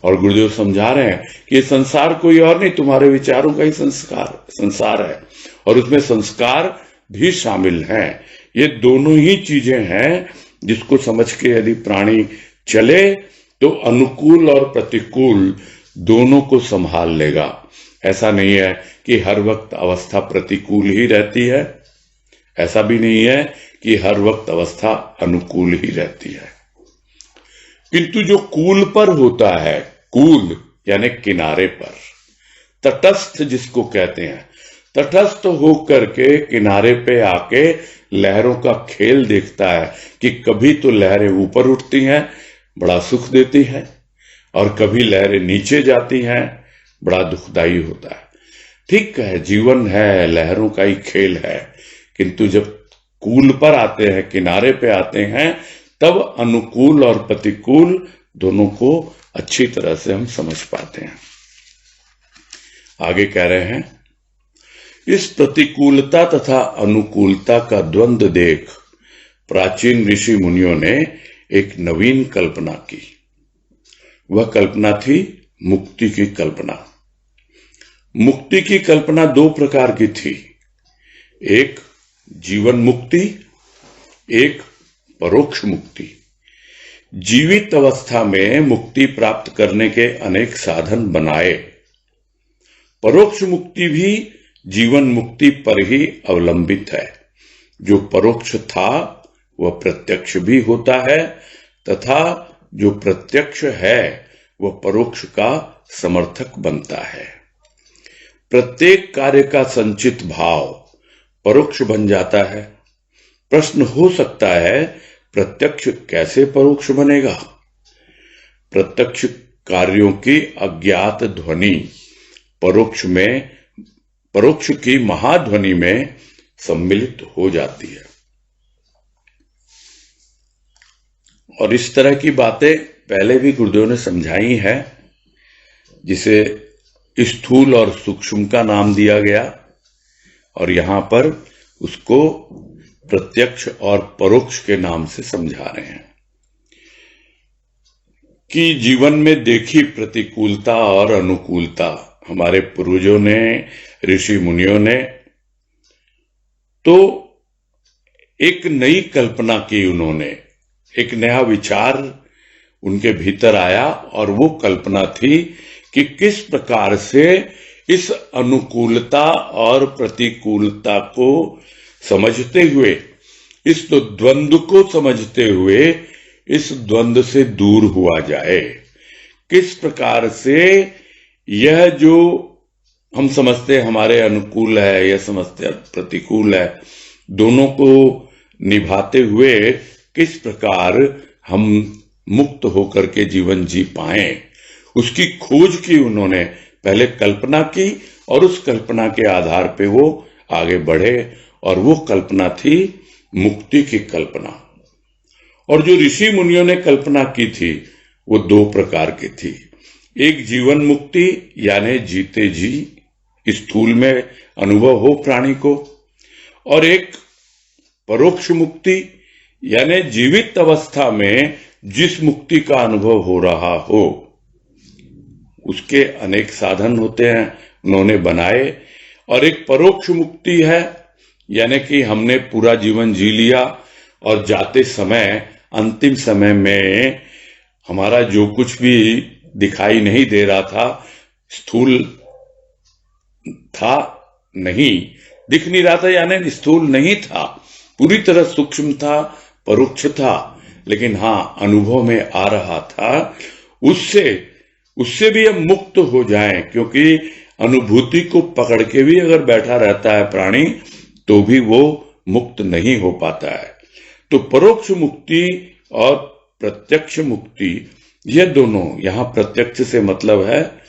S1: और गुरुदेव समझा रहे हैं कि ये संसार कोई और नहीं, तुम्हारे विचारों का ही संसार है, और उसमें संस्कार भी शामिल हैं। ये दोनों ही चीजें हैं जिसको समझ के यदि प्राणी चले तो अनुकूल और प्रतिकूल दोनों को संभाल लेगा। ऐसा नहीं है कि हर वक्त अवस्था प्रतिकूल ही रहती है, ऐसा भी नहीं है कि हर वक्त अवस्था अनुकूल ही रहती है। किंतु जो कूल पर होता है, कूल यानी किनारे पर, तटस्थ जिसको कहते हैं, तटस्थ होकर के किनारे पे आके लहरों का खेल देखता है कि कभी तो लहरें ऊपर उठती हैं, बड़ा सुख देती हैं, और कभी लहरें नीचे जाती हैं, बड़ा दुखदाई होता है। ठीक है, जीवन है, लहरों का ही खेल है, किंतु जब कूल पर आते हैं, किनारे पे आते हैं, तब अनुकूल और प्रतिकूल दोनों को अच्छी तरह से हम समझ पाते हैं। आगे कह रहे हैं, इस प्रतिकूलता तथा अनुकूलता का द्वंद्व देख प्राचीन ऋषि मुनियों ने एक नवीन कल्पना की। वह कल्पना थी मुक्ति की कल्पना। मुक्ति की कल्पना दो प्रकार की थी, एक जीवन मुक्ति, एक परोक्ष मुक्ति। जीवित अवस्था में मुक्ति प्राप्त करने के अनेक साधन बनाए। परोक्ष मुक्ति भी जीवन मुक्ति पर ही अवलंबित है। जो परोक्ष था वह प्रत्यक्ष भी होता है तथा जो प्रत्यक्ष है वह परोक्ष का समर्थक बनता है। प्रत्येक कार्य का संचित भाव परोक्ष बन जाता है। प्रश्न हो सकता है, प्रत्यक्ष कैसे परोक्ष बनेगा? प्रत्यक्ष कार्यों की अज्ञात ध्वनि परोक्ष की महाध्वनि में सम्मिलित हो जाती है। और इस तरह की बातें पहले भी गुरुदेव ने समझाई है, जिसे स्थूल और सूक्ष्म का नाम दिया गया, और यहां पर उसको प्रत्यक्ष और परोक्ष के नाम से समझा रहे हैं कि जीवन में देखी प्रतिकूलता और अनुकूलता हमारे पूर्वजों ने, ऋषि मुनियों ने तो एक नई कल्पना की। उन्होंने एक नया विचार उनके भीतर आया और वो कल्पना थी कि किस प्रकार से इस अनुकूलता और प्रतिकूलता को समझते हुए, इस द्वंद्व को समझते हुए इस द्वंद्व से दूर हुआ जाए। किस प्रकार से यह जो हम समझते हमारे अनुकूल है या समझते प्रतिकूल है, दोनों को निभाते हुए किस प्रकार हम मुक्त होकर के जीवन जी पाए, उसकी खोज की उन्होंने। पहले कल्पना की और उस कल्पना के आधार पे वो आगे बढ़े, और वो कल्पना थी मुक्ति की कल्पना। और जो ऋषि मुनियों ने कल्पना की थी वो दो प्रकार की थी। एक जीवन मुक्ति यानी जीते जी स्थूल में अनुभव हो प्राणी को, और एक परोक्ष मुक्ति यानी जीवित अवस्था में जिस मुक्ति का अनुभव हो रहा हो, उसके अनेक साधन होते हैं, उन्होंने बनाए। और एक परोक्ष मुक्ति है यानी कि हमने पूरा जीवन जी लिया और जाते समय, अंतिम समय में हमारा जो कुछ भी दिखाई नहीं दे रहा था, स्थूल था नहीं, दिख नहीं रहा था यानी स्थूल नहीं था, पूरी तरह सूक्ष्म था, परोक्ष था, लेकिन हाँ अनुभव में आ रहा था। उससे भी हम मुक्त हो जाएं, क्योंकि अनुभूति को पकड़ के भी अगर बैठा रहता है प्राणी तो भी वो मुक्त नहीं हो पाता है। तो परोक्ष मुक्ति और प्रत्यक्ष मुक्ति, ये दोनों, यहां प्रत्यक्ष से मतलब है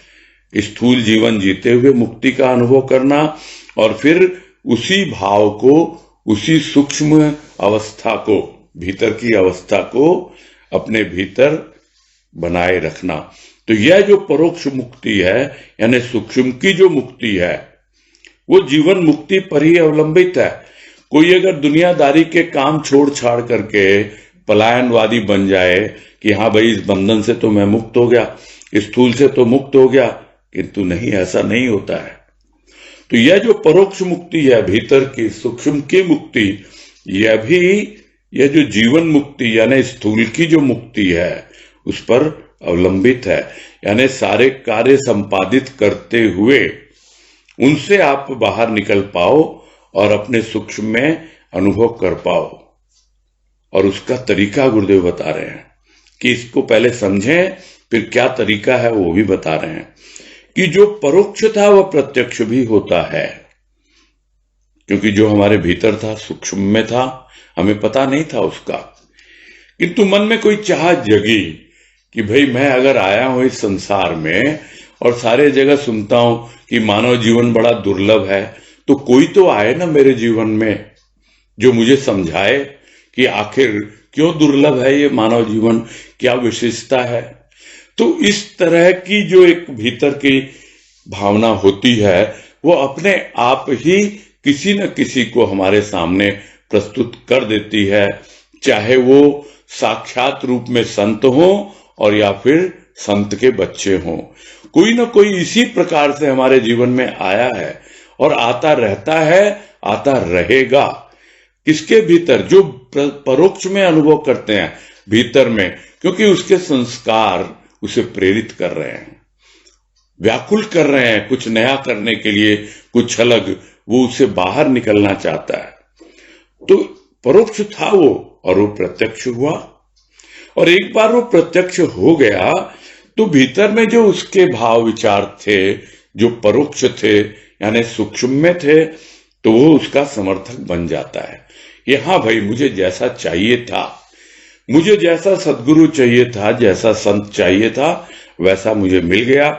S1: स्थूल जीवन जीते हुए मुक्ति का अनुभव करना, और फिर उसी भाव को, उसी सूक्ष्म अवस्था को, भीतर की अवस्था को अपने भीतर बनाए रखना। तो यह जो परोक्ष मुक्ति है यानी सूक्ष्म की जो मुक्ति है, वो जीवन मुक्ति पर ही अवलंबित है। कोई अगर दुनियादारी के काम छोड़ छाड़ करके पलायनवादी बन जाए कि हाँ भाई इस बंधन से तो मैं मुक्त हो गया, स्थूल से तो मुक्त हो गया, किंतु नहीं, ऐसा नहीं होता है। तो यह जो परोक्ष मुक्ति है, भीतर की सूक्ष्म की मुक्ति, यह जो जीवन मुक्ति यानी स्थूल की जो मुक्ति है उस पर अवलंबित है। यानी सारे कार्य संपादित करते हुए उनसे आप बाहर निकल पाओ और अपने सूक्ष्म में अनुभव कर पाओ। और उसका तरीका गुरुदेव बता रहे हैं कि इसको पहले समझें, फिर क्या तरीका है वो भी बता रहे हैं कि जो परोक्ष था वह प्रत्यक्ष भी होता है। क्योंकि जो हमारे भीतर था, सूक्ष्म में था, हमें पता नहीं था उसका, किंतु मन में कोई चाह जगी कि भाई मैं अगर आया हूं इस संसार में और सारे जगह सुनता हूं कि मानव जीवन बड़ा दुर्लभ है, तो कोई तो आए ना मेरे जीवन में जो मुझे समझाए कि आखिर क्यों दुर्लभ है ये मानव जीवन, क्या विशेषता है। तो इस तरह की जो एक भीतर की भावना होती है वो अपने आप ही किसी न किसी को हमारे सामने प्रस्तुत कर देती है, चाहे वो साक्षात रूप में संत हो और या फिर संत के बच्चे हों। कोई ना कोई इसी प्रकार से हमारे जीवन में आया है और आता रहता है, आता रहेगा। किसके भीतर? जो परोक्ष में अनुभव करते हैं भीतर में, क्योंकि उसके संस्कार उसे प्रेरित कर रहे हैं, व्याकुल कर रहे हैं कुछ नया करने के लिए, कुछ अलग, वो उसे बाहर निकलना चाहता है। तो परोक्ष था वो, और वो प्रत्यक्ष हुआ। और एक बार वो प्रत्यक्ष हो गया तो भीतर में जो उसके भाव विचार थे, जो परोक्ष थे यानी सूक्ष्म में थे, तो वो उसका समर्थक बन जाता है। ये हाँ भाई, मुझे जैसा चाहिए था, मुझे जैसा सद्गुरु चाहिए था, जैसा संत चाहिए था, वैसा मुझे मिल गया।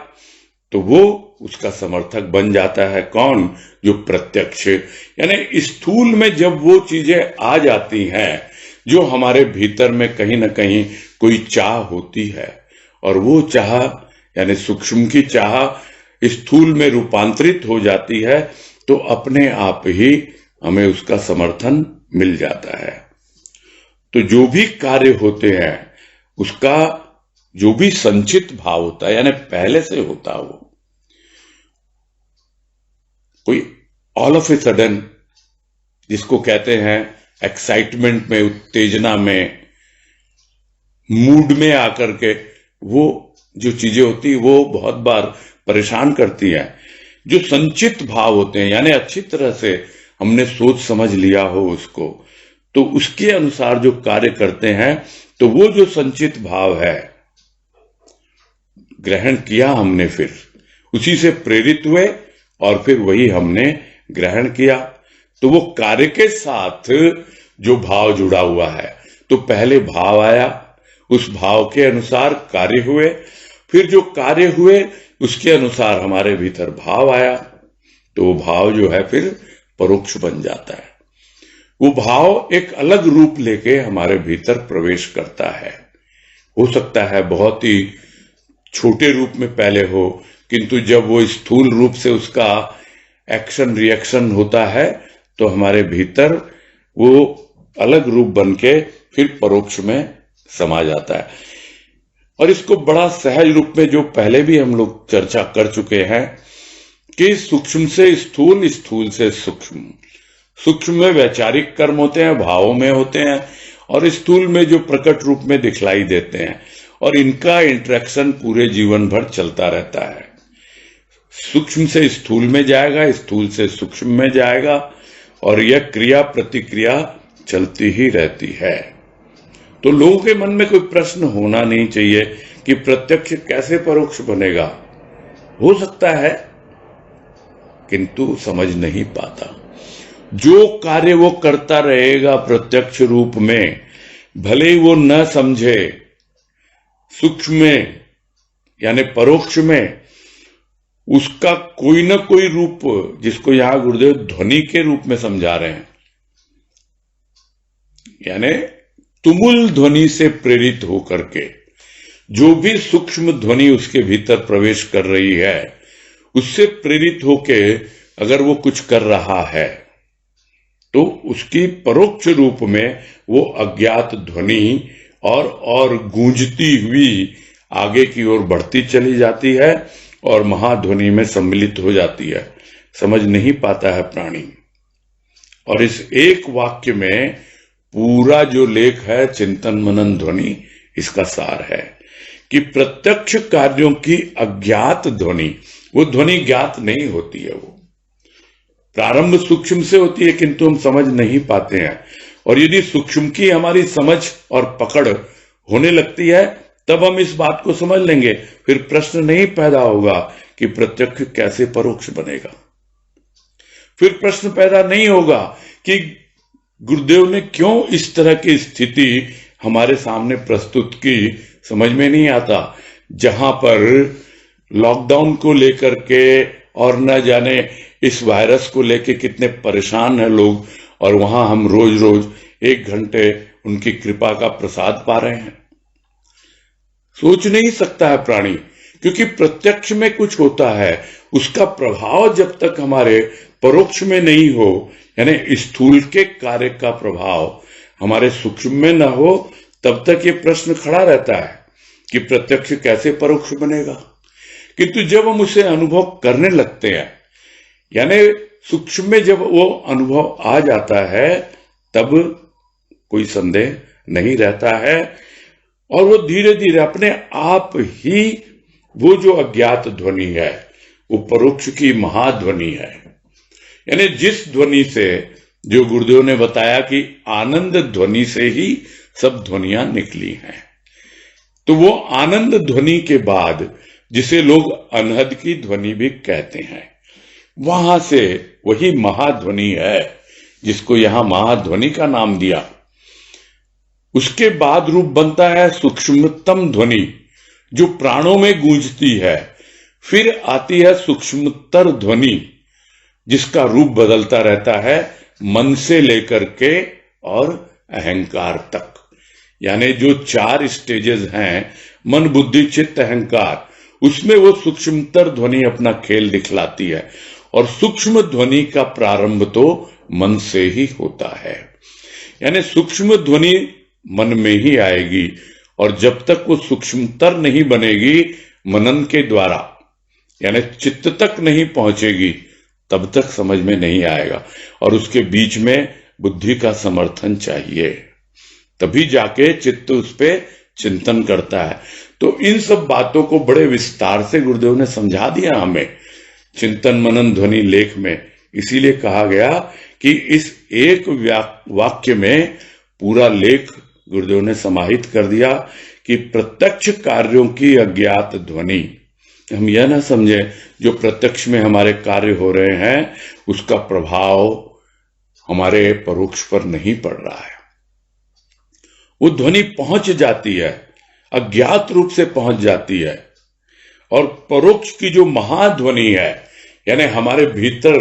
S1: तो वो उसका समर्थक बन जाता है। कौन? जो प्रत्यक्ष। यानी स्थूल में जब वो चीजें आ जाती हैं जो हमारे भीतर में कहीं ना कहीं कोई चाह होती है, और वो चाह यानी सूक्ष्म की चाह स्थूल में रूपांतरित हो जाती है, तो अपने आप ही हमें उसका समर्थन मिल जाता है। तो जो भी कार्य होते हैं उसका जो भी संचित भाव होता है, यानी पहले से होता है, वो कोई ऑल ऑफ ए सडन, जिसको कहते हैं एक्साइटमेंट में, उत्तेजना में, मूड में आकर के वो जो चीजें होती वो बहुत बार परेशान करती हैं। जो संचित भाव होते हैं, यानी अच्छी तरह से हमने सोच समझ लिया हो उसको, तो उसके अनुसार जो कार्य करते हैं, तो वो जो संचित भाव है, ग्रहण किया हमने, फिर उसी से प्रेरित हुए और फिर वही हमने ग्रहण किया। तो वो कार्य के साथ जो भाव जुड़ा हुआ है, तो पहले भाव आया, उस भाव के अनुसार कार्य हुए, फिर जो कार्य हुए उसके अनुसार हमारे भीतर भाव आया, तो वो भाव जो है फिर परोक्ष बन जाता है। वो भाव एक अलग रूप लेके हमारे भीतर प्रवेश करता है। हो सकता है बहुत ही छोटे रूप में पहले हो, किंतु जब वो स्थूल रूप से उसका एक्शन रिएक्शन होता है, तो हमारे भीतर वो अलग रूप बन के फिर परोक्ष में समा जाता है। और इसको बड़ा सहज रूप में, जो पहले भी हम लोग चर्चा कर चुके हैं, कि सूक्ष्म से स्थूल, स्थूल से सूक्ष्म। सूक्ष्म में वैचारिक कर्म होते हैं, भावों में होते हैं, और स्थूल में जो प्रकट रूप में दिखलाई देते हैं, और इनका इंटरेक्शन पूरे जीवन भर चलता रहता है। सूक्ष्म से स्थूल में जाएगा, स्थूल से सूक्ष्म में जाएगा, और यह क्रिया प्रतिक्रिया चलती ही रहती है। तो लोगों के मन में कोई प्रश्न होना नहीं चाहिए कि प्रत्यक्ष कैसे परोक्ष बनेगा। हो सकता है, किंतु समझ नहीं पाता। जो कार्य वो करता रहेगा प्रत्यक्ष रूप में, भले ही वो न समझे, सूक्ष्म में यानी परोक्ष में उसका कोई ना कोई रूप, जिसको यहां गुरुदेव ध्वनि के रूप में समझा रहे हैं, यानी तुमुल ध्वनि से प्रेरित होकर के जो भी सूक्ष्म ध्वनि उसके भीतर प्रवेश कर रही है, उससे प्रेरित होके अगर वो कुछ कर रहा है, तो उसकी परोक्ष रूप में वो अज्ञात ध्वनि और गूंजती हुई आगे की ओर बढ़ती चली जाती है और महाध्वनि में सम्मिलित हो जाती है। समझ नहीं पाता है प्राणी। और इस एक वाक्य में पूरा जो लेख है चिंतन मनन ध्वनि, इसका सार है कि प्रत्यक्ष कार्यों की अज्ञात ध्वनि, वो ध्वनि ज्ञात नहीं होती है, वो प्रारंभ सूक्ष्म से होती है, किंतु हम समझ नहीं पाते हैं। और यदि सूक्ष्म की हमारी समझ और पकड़ होने लगती है, तब हम इस बात को समझ लेंगे, फिर प्रश्न नहीं पैदा होगा कि प्रत्यक्ष कैसे परोक्ष बनेगा। फिर प्रश्न पैदा नहीं होगा कि गुरुदेव ने क्यों इस तरह की स्थिति हमारे सामने प्रस्तुत की, समझ में नहीं आता। जहां पर लॉकडाउन को लेकर के और न जाने इस वायरस को लेकर कितने परेशान हैं लोग, और वहां हम रोज रोज 1 घंटे उनकी कृपा का प्रसाद पा रहे हैं। सोच नहीं सकता है प्राणी, क्योंकि प्रत्यक्ष में कुछ होता है, उसका प्रभाव जब तक हमारे परोक्ष में नहीं हो, यानी स्थूल के कार्य का प्रभाव हमारे सूक्ष्म में न हो, तब तक ये प्रश्न खड़ा रहता है कि प्रत्यक्ष कैसे परोक्ष बनेगा, किंतु जब हम उसे अनुभव करने लगते हैं, यानी सूक्ष्म में जब वो अनुभव आ जाता है, तब कोई संदेह नहीं रहता है और वो धीरे धीरे अपने आप ही वो जो अज्ञात ध्वनि है वो परोक्ष की महाध्वनि है। यानी जिस ध्वनि से, जो गुरुदेव ने बताया कि आनंद ध्वनि से ही सब ध्वनियां निकली हैं, तो वो आनंद ध्वनि के बाद जिसे लोग अनहद की ध्वनि भी कहते हैं, वहां से वही महाध्वनि है जिसको यहां महाध्वनि का नाम दिया। उसके बाद रूप बनता है सूक्ष्मतम ध्वनि जो प्राणों में गूंजती है, फिर आती है सूक्ष्मतर ध्वनि जिसका रूप बदलता रहता है मन से लेकर के और अहंकार तक। यानी जो 4 स्टेजेस हैं, मन बुद्धि चित्त अहंकार, उसमें वो सूक्ष्मतर ध्वनि अपना खेल दिखलाती है और सूक्ष्म ध्वनि का प्रारंभ तो मन से ही होता है। यानी सूक्ष्म ध्वनि मन में ही आएगी और जब तक वो सूक्ष्मतर नहीं बनेगी मनन के द्वारा, यानी चित्त तक नहीं पहुंचेगी, तब तक समझ में नहीं आएगा और उसके बीच में बुद्धि का समर्थन चाहिए, तभी जाके चित्त उस पे चिंतन करता है। तो इन सब बातों को बड़े विस्तार से गुरुदेव ने समझा दिया हमें चिंतन मनन ध्वनि लेख में। इसीलिए कहा गया कि इस एक वाक्य में पूरा लेख गुरुदेव ने समाहित कर दिया कि प्रत्यक्ष कार्यों की अज्ञात ध्वनि। हम यह ना समझे जो प्रत्यक्ष में हमारे कार्य हो रहे हैं उसका प्रभाव हमारे परोक्ष पर नहीं पड़ रहा है। वो ध्वनि पहुंच जाती है, अज्ञात रूप से पहुंच जाती है, और परोक्ष की जो महाध्वनि है, यानी हमारे भीतर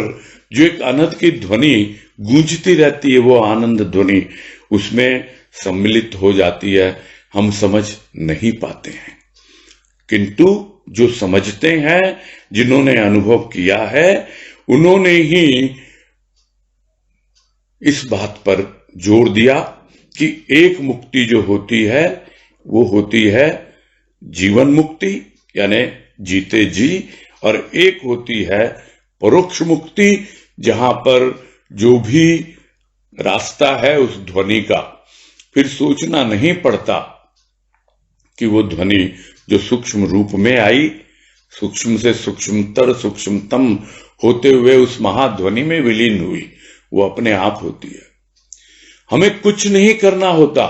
S1: जो एक अनंत की ध्वनि गूंजती रहती है, वो आनंद ध्वनि उसमें सम्मिलित हो जाती है। हम समझ नहीं पाते हैं, किंतु जो समझते हैं, जिन्होंने अनुभव किया है, उन्होंने ही इस बात पर जोर दिया कि एक मुक्ति जो होती है वो होती है जीवन मुक्ति, यानी जीते जी, और एक होती है परोक्ष मुक्ति, जहां पर जो भी रास्ता है उस ध्वनि का फिर सोचना नहीं पड़ता कि वो ध्वनि जो सूक्ष्म रूप में आई, सूक्ष्म से सूक्ष्मतर सूक्ष्मतम होते हुए उस महाध्वनि में विलीन हुई, वो अपने आप होती है। हमें कुछ नहीं करना होता,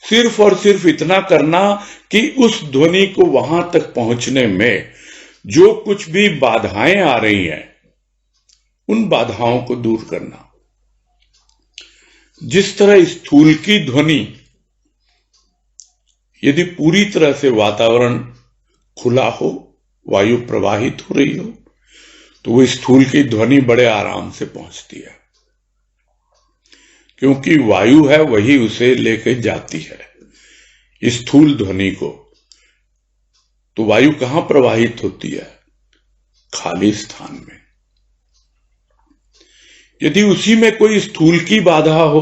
S1: सिर्फ और सिर्फ इतना करना कि उस ध्वनि को वहां तक पहुंचने में जो कुछ भी बाधाएं आ रही हैं, उन बाधाओं को दूर करना। जिस तरह स्थूल की ध्वनि, यदि पूरी तरह से वातावरण खुला हो, वायु प्रवाहित हो रही हो, तो वो स्थूल की ध्वनि बड़े आराम से पहुंचती है, क्योंकि वायु है वही उसे लेकर जाती है स्थूल ध्वनि को। तो वायु कहां प्रवाहित होती है? खाली स्थान में। यदि उसी में कोई स्थूल की बाधा हो,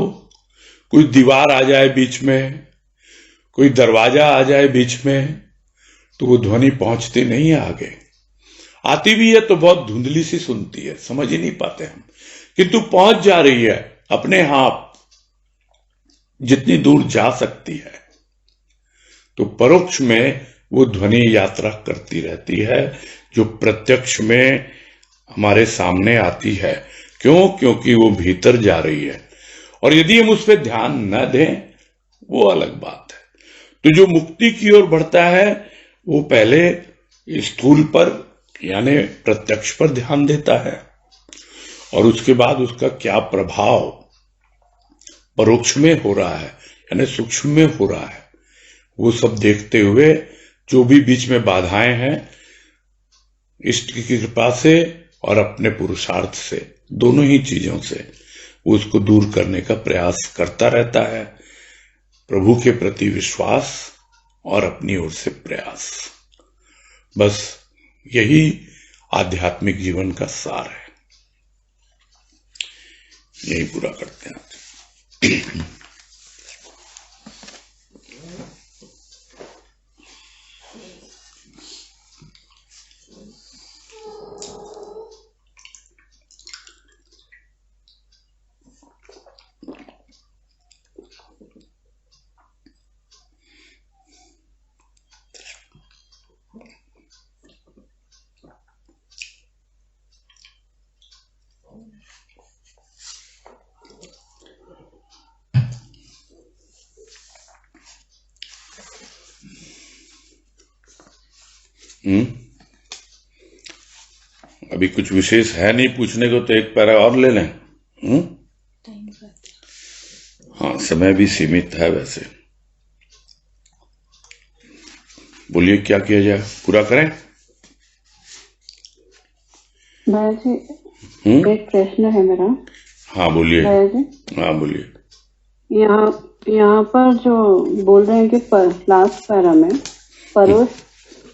S1: कोई दीवार आ जाए बीच में, कोई दरवाजा आ जाए बीच में, तो वो ध्वनि पहुंचती नहीं है आगे। आती भी है तो बहुत धुंधली सी सुनती है, समझ ही नहीं पाते हम, किंतु पहुंच जा रही है अपने आप जितनी दूर जा सकती है। तो परोक्ष में वो ध्वनि यात्रा करती रहती है जो प्रत्यक्ष में हमारे सामने आती है। क्यों? क्योंकि वो भीतर जा रही है, और यदि हम उस पर ध्यान न दें वो अलग बात है। तो जो मुक्ति की ओर बढ़ता है वो पहले स्थूल पर यानी प्रत्यक्ष पर ध्यान देता है, और उसके बाद उसका क्या प्रभाव परोक्ष में हो रहा है यानी सूक्ष्म में हो रहा है, वो सब देखते हुए जो भी बीच में बाधाएं हैं, इष्ट की कृपा से और अपने पुरुषार्थ से, दोनों ही चीजों से वो उसको दूर करने का प्रयास करता रहता है। प्रभु के प्रति विश्वास और अपनी ओर से प्रयास, बस यही आध्यात्मिक जीवन का सार है। यही पूरा करते हैं। हम्म अभी कुछ विशेष है नहीं पूछने को, तो एक पैरा और ले लें। हाँ, समय भी सीमित है वैसे। बोलिए, क्या किया जाए, पूरा करें?
S2: भैया जी, एक प्रश्न है मेरा।
S1: हाँ बोलिए।
S2: भैया जी,
S1: हाँ बोलिए।
S2: यहाँ पर जो बोल रहे हैं कि लास्ट पैरा में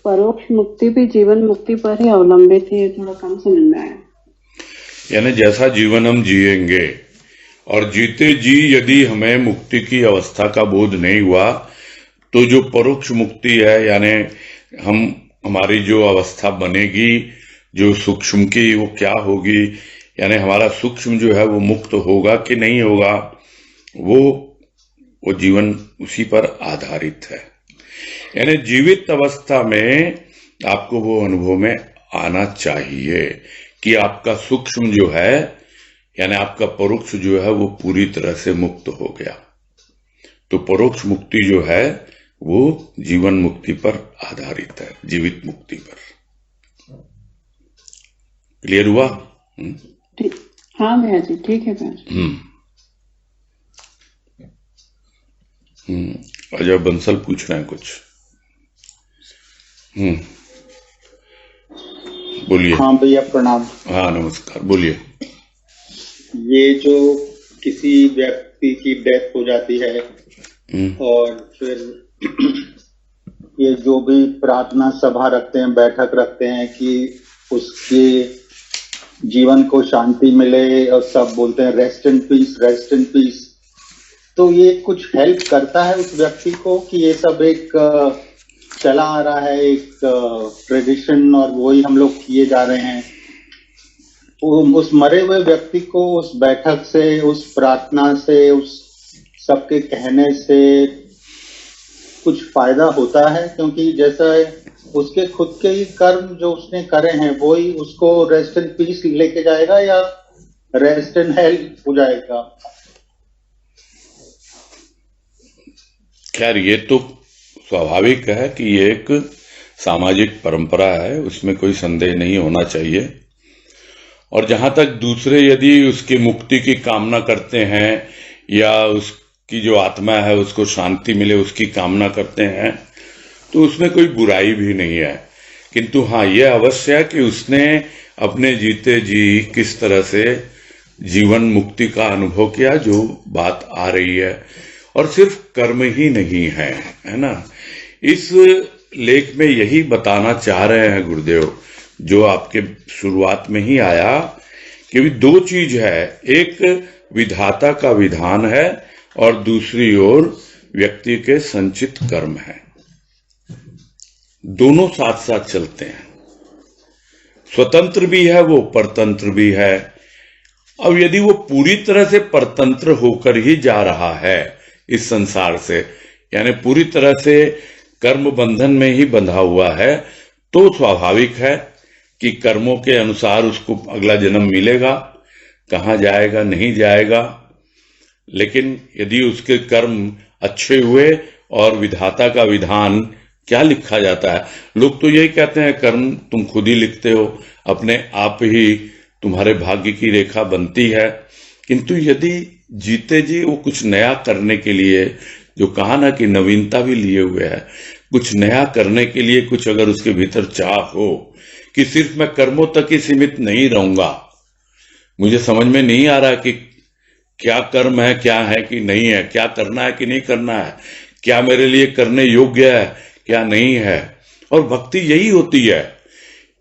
S2: परोक्ष मुक्ति भी जीवन मुक्ति पर ही अवलंबित है, थोड़ा कम समझ में आया।
S1: यानी जैसा जीवन हम जिएंगे और जीते जी यदि हमें मुक्ति की अवस्था का बोध नहीं हुआ, तो जो परोक्ष मुक्ति है, यानी हमारी जो अवस्था बनेगी जो सूक्ष्म की, वो क्या होगी, यानी हमारा सूक्ष्म जो है वो मुक्त होगा कि नहीं होगा, वो जीवन उसी पर आधारित है। यानी जीवित अवस्था में आपको वो अनुभव में आना चाहिए कि आपका सूक्ष्म जो है, यानी आपका परोक्ष जो है, वो पूरी तरह से मुक्त हो गया। तो परोक्ष मुक्ति जो है वो जीवन मुक्ति पर आधारित है, जीवित मुक्ति पर। क्लियर हुआ?
S2: हाँ भैया जी, ठीक है भैया जी।
S1: अजय बंसल पूछ रहे हैं कुछ। बोलिए।
S3: हाँ भैया, प्रणाम।
S1: हाँ नमस्कार, बोलिए।
S3: ये जो किसी व्यक्ति की डेथ हो जाती है और फिर ये जो भी प्रार्थना सभा रखते हैं, बैठक रखते हैं कि उसके जीवन को शांति मिले, और सब बोलते हैं rest in peace, rest in peace. तो ये कुछ हेल्प करता है उस व्यक्ति को कि ये सब एक चला आ रहा है, एक ट्रेडिशन, और वही हम लोग किए जा रहे हैं। उस मरे हुए व्यक्ति को उस बैठक से, उस प्रार्थना से, उस सबके कहने से कुछ फायदा होता है? क्योंकि जैसा उसके खुद के ही कर्म जो उसने करे हैं वो ही उसको रेस्ट इन पीस लेके जाएगा या रेस्ट इन हेल हो जाएगा?
S1: खैर, ये तो स्वाभाविक है कि ये एक सामाजिक परंपरा है, उसमें कोई संदेह नहीं होना चाहिए। और जहां तक दूसरे यदि उसकी मुक्ति की कामना करते हैं या उसकी जो आत्मा है उसको शांति मिले उसकी कामना करते हैं, तो उसमें कोई बुराई भी नहीं है। किंतु हाँ, ये अवश्य है कि उसने अपने जीते जी किस तरह से जीवन मुक्ति का अनुभव किया, जो बात आ रही है। और सिर्फ कर्म ही नहीं है, है ना। इस लेख में यही बताना चाह रहे हैं गुरुदेव, जो आपके शुरुआत में ही आया, कि दो चीज है, एक विधाता का विधान है और दूसरी ओर व्यक्ति के संचित कर्म है। दोनों साथ साथ चलते हैं, स्वतंत्र भी है वो, परतंत्र भी है। अब यदि वो पूरी तरह से परतंत्र होकर ही जा रहा है इस संसार से, यानी पूरी तरह से कर्म बंधन में ही बंधा हुआ है, तो स्वाभाविक है कि कर्मों के अनुसार उसको अगला जन्म मिलेगा, कहाँ जाएगा नहीं जाएगा। लेकिन यदि उसके कर्म अच्छे हुए, और विधाता का विधान क्या लिखा जाता है, लोग तो यही कहते हैं कर्म तुम खुद ही लिखते हो, अपने आप ही तुम्हारे भाग्य की रेखा बनती है। किंतु यदि जीते जी वो कुछ नया करने के लिए, जो कहा ना कि नवीनता भी लिए हुए है, कुछ नया करने के लिए कुछ अगर उसके भीतर चाह हो कि सिर्फ मैं कर्मों तक ही सीमित नहीं रहूंगा, मुझे समझ में नहीं आ रहा कि क्या कर्म है, क्या है कि नहीं है, क्या करना है कि नहीं करना है, क्या मेरे लिए करने योग्य है क्या नहीं है। और भक्ति यही होती है।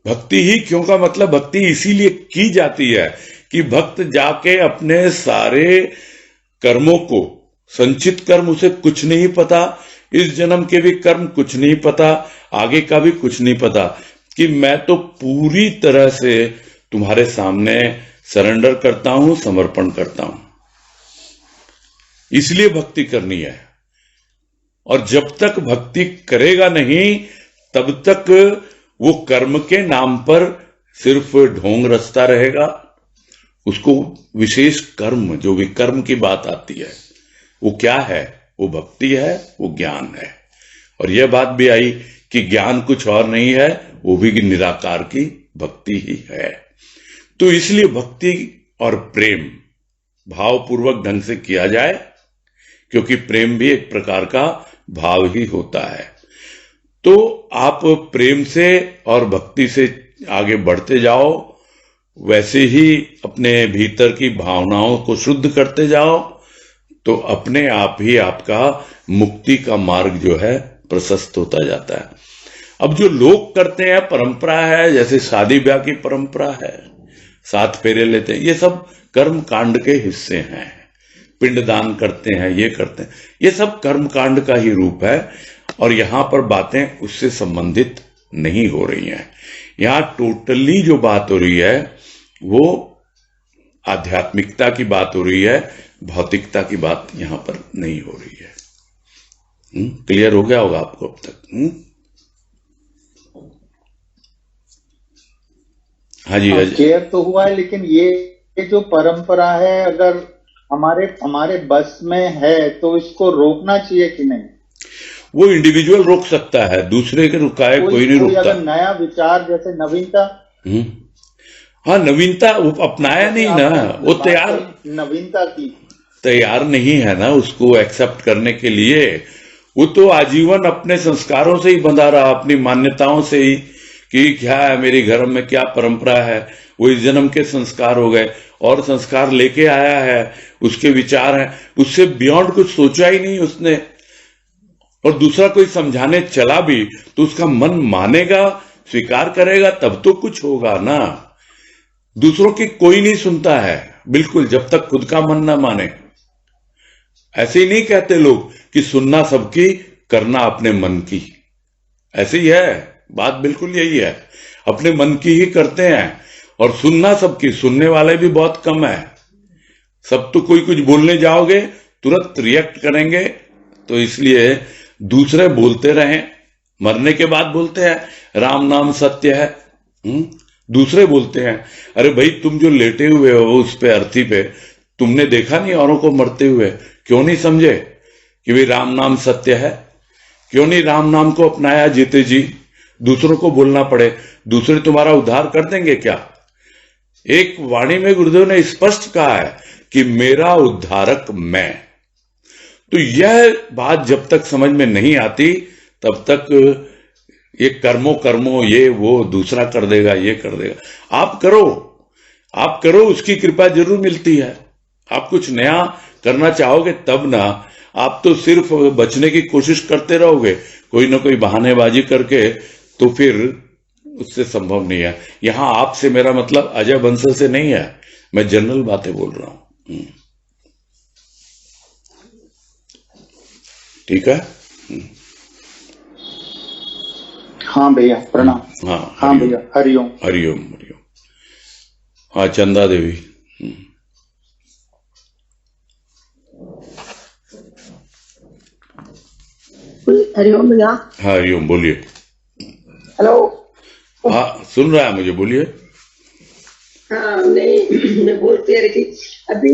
S1: भक्ति ही क्यों का मतलब भक्ति इसीलिए की जाती है कि भक्त जाके अपने सारे कर्मों को, संचित कर्म उसे कुछ नहीं पता, इस जन्म के भी कर्म कुछ नहीं पता, आगे का भी कुछ नहीं पता, कि मैं तो पूरी तरह से तुम्हारे सामने सरेंडर करता हूं, समर्पण करता हूं। इसलिए भक्ति करनी है। और जब तक भक्ति करेगा नहीं, तब तक वो कर्म के नाम पर सिर्फ ढोंग रचता रहेगा। उसको विशेष कर्म, जो भी कर्म की बात आती है, वो क्या है? वो भक्ति है, वो ज्ञान है। और यह बात भी आई कि ज्ञान कुछ और नहीं है, वो भी निराकार की भक्ति ही है। तो इसलिए भक्ति और प्रेम भावपूर्वक ढंग से किया जाए, क्योंकि प्रेम भी एक प्रकार का भाव ही होता है। तो आप प्रेम से और भक्ति से आगे बढ़ते जाओ, वैसे ही अपने भीतर की भावनाओं को शुद्ध करते जाओ, तो अपने आप ही आपका मुक्ति का मार्ग जो है प्रशस्त होता जाता है। अब जो लोग करते हैं, परंपरा है, जैसे शादी ब्याह की परंपरा है, 7 फेरे लेते हैं, ये सब कर्म कांड के हिस्से हैं। पिंडदान करते हैं, ये करते हैं, ये सब कर्म कांड का ही रूप है। और यहां पर बातें उससे संबंधित नहीं हो रही हैं। यहां टोटली जो बात हो रही है वो आध्यात्मिकता की बात हो रही है, भौतिकता की बात यहां पर नहीं हो रही है। क्लियर हो गया होगा आपको अब तक? हाँ जी,
S3: क्लियर तो हुआ है, लेकिन ये जो परंपरा है अगर हमारे बस में है तो इसको रोकना चाहिए कि नहीं?
S1: वो इंडिविजुअल रोक सकता है, दूसरे के रुकाए कोई नहीं रोकता।
S3: अगर नया विचार जैसे नवीनता,
S1: हाँ नवीनता वो अपनाया नहीं ना, वो
S3: नवीनता की
S1: तैयार नहीं है ना उसको एक्सेप्ट करने के लिए। वो तो आजीवन अपने संस्कारों से ही बंधा रहा, अपनी मान्यताओं से ही, कि क्या है मेरे घर में क्या परंपरा है, वो इस जन्म के संस्कार हो गए और संस्कार लेके आया है, उसके विचार हैं, उससे बियॉन्ड कुछ सोचा ही नहीं उसने। और दूसरा कोई समझाने चला भी तो उसका मन मानेगा, स्वीकार करेगा, तब तो कुछ होगा ना। दूसरों की कोई नहीं सुनता है बिल्कुल, जब तक खुद का मन ना माने। ऐसे ही नहीं कहते लोग कि सुनना सबकी, करना अपने मन की। ऐसे ही है बात, बिल्कुल यही है, अपने मन की ही करते हैं और सुनना सबकी। सुनने वाले भी बहुत कम है। सब तो कोई कुछ बोलने जाओगे तुरंत रिएक्ट करेंगे, तो इसलिए दूसरे बोलते रहें, मरने के बाद बोलते हैं राम नाम सत्य है। दूसरे बोलते हैं, अरे भाई तुम जो लेटे हुए हो उस पे अर्थी पे, तुमने देखा नहीं औरों को मरते हुए? क्यों नहीं समझे कि भाई राम नाम सत्य है? क्यों नहीं राम नाम को अपनाया जीते जी? दूसरों को बोलना पड़े, दूसरे तुम्हारा उद्धार कर देंगे क्या? एक वाणी में गुरुदेव ने स्पष्ट कहा है कि मेरा उद्धारक मैं। तो यह बात जब तक समझ में नहीं आती तब तक ये कर्मो ये वो दूसरा कर देगा, ये कर देगा। आप करो, उसकी कृपा जरूर मिलती है। आप कुछ नया करना चाहोगे तब ना, आप तो सिर्फ बचने की कोशिश करते रहोगे कोई ना कोई बहानेबाजी करके, तो फिर उससे संभव नहीं है। यहां आपसे मेरा मतलब अजय बंसल से नहीं है, मैं जनरल बातें बोल रहा हूं। ठीक है?
S3: हाँ भैया प्रणाम। हाँ भैया हरिओम
S1: हरिओम हरिओम। हाँ चंदा देवी।
S4: हरिओम भैया।
S1: हाँ हरिओम, बोलिए।
S4: हेलो।
S1: हाँ सुन रहा है मुझे, बोलिए।
S4: हाँ नहीं, मैं बोल कह रही थी अभी।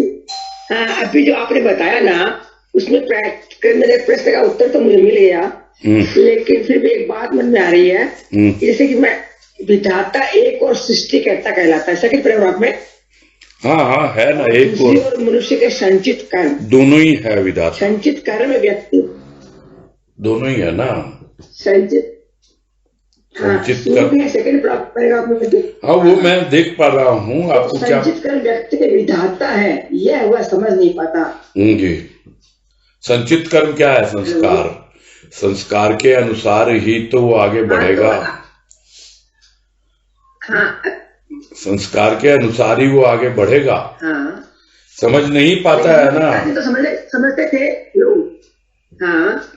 S4: हाँ अभी जो आपने बताया ना, उसमें मेरे प्रश्न का उत्तर तो मुझे मिल गया, लेकिन फिर भी एक बात मन में आ रही है, जैसे कि मैं विधाता एक और सृष्टिकर्ता कहलाता है सेकंड पैराग्राफ में।
S1: हाँ है ना, एक
S4: और मनुष्य के संचित कर्म
S1: दोनों ही है विधाता।
S4: संचित कर्म व्यक्ति
S1: दोनों ही है ना,
S4: संचित कर्म सेकंड पैराग्राफ में।
S1: हाँ वो मैं देख पा रहा हूँ। आपको क्या
S4: संचित कर्म व्यक्ति के विधाता है, यह हुआ समझ नहीं पाता
S1: जी। संचित कर्म क्या है? संस्कार के अनुसार ही तो वो आगे बढ़ेगा।
S4: हाँ
S1: संस्कार के अनुसार ही वो आगे बढ़ेगा।
S4: हाँ
S1: समझ नहीं पाता है ना।
S4: तो समझते थे लोग। हाँ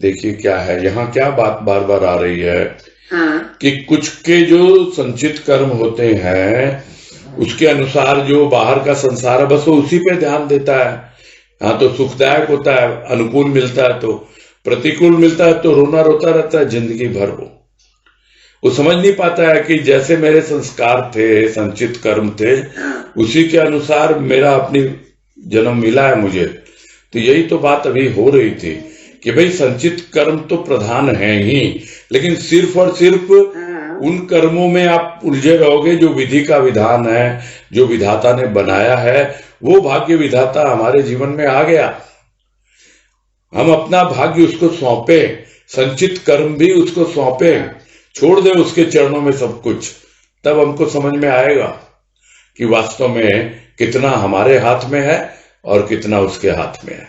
S1: देखिए क्या है, यहाँ क्या बात बार बार आ रही है,
S4: हाँ
S1: कि कुछ के जो संचित कर्म होते हैं उसके अनुसार जो बाहर का संसार है बस वो उसी पे ध्यान देता है। हाँ तो सुखदायक होता है, अनुकूल मिलता है तो, प्रतिकूल मिलता है तो रोना रोता रहता है जिंदगी भर। वो समझ नहीं पाता है कि जैसे मेरे संस्कार थे, संचित कर्म थे, उसी के अनुसार मेरा अपनी जन्म मिला है मुझे। तो यही तो बात अभी हो रही थी कि भाई संचित कर्म तो प्रधान है ही, लेकिन सिर्फ और सिर्फ उन कर्मों में आप उलझे रहोगे जो विधि का विधान है, जो विधाता ने बनाया है, वो भाग्य विधाता हमारे जीवन में आ गया। हम अपना भाग्य उसको सौंपे, संचित कर्म भी उसको सौंपे, छोड़ दे उसके चरणों में सब कुछ, तब हमको समझ में आएगा कि वास्तव में कितना हमारे हाथ में है और कितना उसके हाथ में है।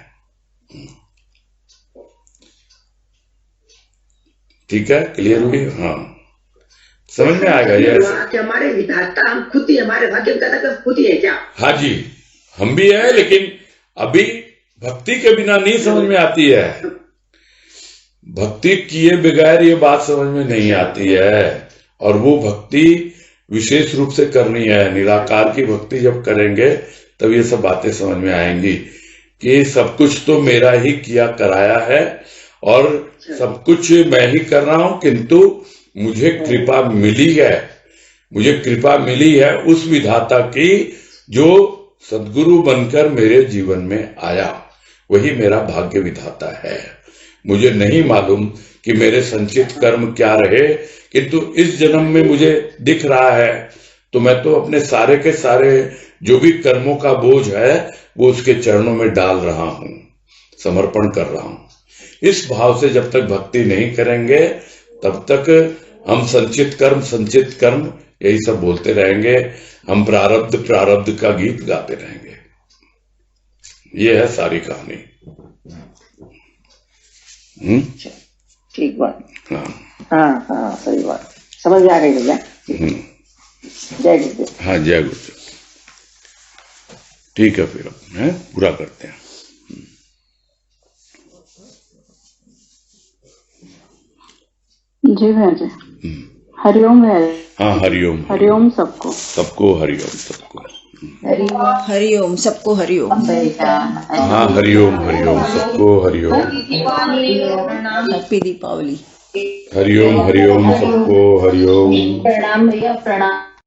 S1: ठीक है, क्लियर हुई? हाँ, समझ में आएगा ये।
S4: कि हमारे विधाता हम खुद ही, हमारे भाग्य विधाता खुद ही है क्या?
S1: हाँ जी, हम भी है, लेकिन अभी भक्ति के बिना नहीं समझ में आती है। भक्ति किए बगैर ये बात समझ में नहीं आती है, और वो भक्ति विशेष रूप से करनी है। निराकार की भक्ति जब करेंगे तब ये सब बातें समझ में आएंगी कि सब कुछ तो मेरा ही किया कराया है और सब कुछ मैं ही कर रहा हूं, किंतु मुझे कृपा मिली है, मुझे कृपा मिली है उस विधाता की जो सद्गुरु बनकर मेरे जीवन में आया, वही मेरा भाग्य विधाता है। मुझे नहीं मालूम कि मेरे संचित कर्म क्या रहे, किंतु इस जन्म में मुझे दिख रहा है, तो मैं तो अपने सारे के सारे जो भी कर्मों का बोझ है वो उसके चरणों में डाल रहा हूं, समर्पण कर रहा हूं। इस भाव से जब तक भक्ति नहीं करेंगे तब तक हम संचित कर्म यही सब बोलते रहेंगे, हम प्रारब्ध का गीत गाते रहेंगे। ये है सारी कहानी।
S5: ठीक बात।
S1: हाँ
S5: हाँ सही बात, समझ में आ गई भैया। जय गुरुदेव।
S1: हाँ, जय गुरुदेव। ठीक है, फिर है पूरा करते हैं।
S2: जी भैया जी, हरिओम भैया जी।
S1: हाँ, हरिओम
S2: हरिओम सबको।
S1: सबको हरिओम, सबको
S6: हरिओम, सबको हरिओम।
S1: हाँ, हरिओम सबको हरिओम।
S6: हैप्पी दीपावली।
S1: हरिओम सबको हरिओम।
S7: प्रणाम भैया, प्रणाम।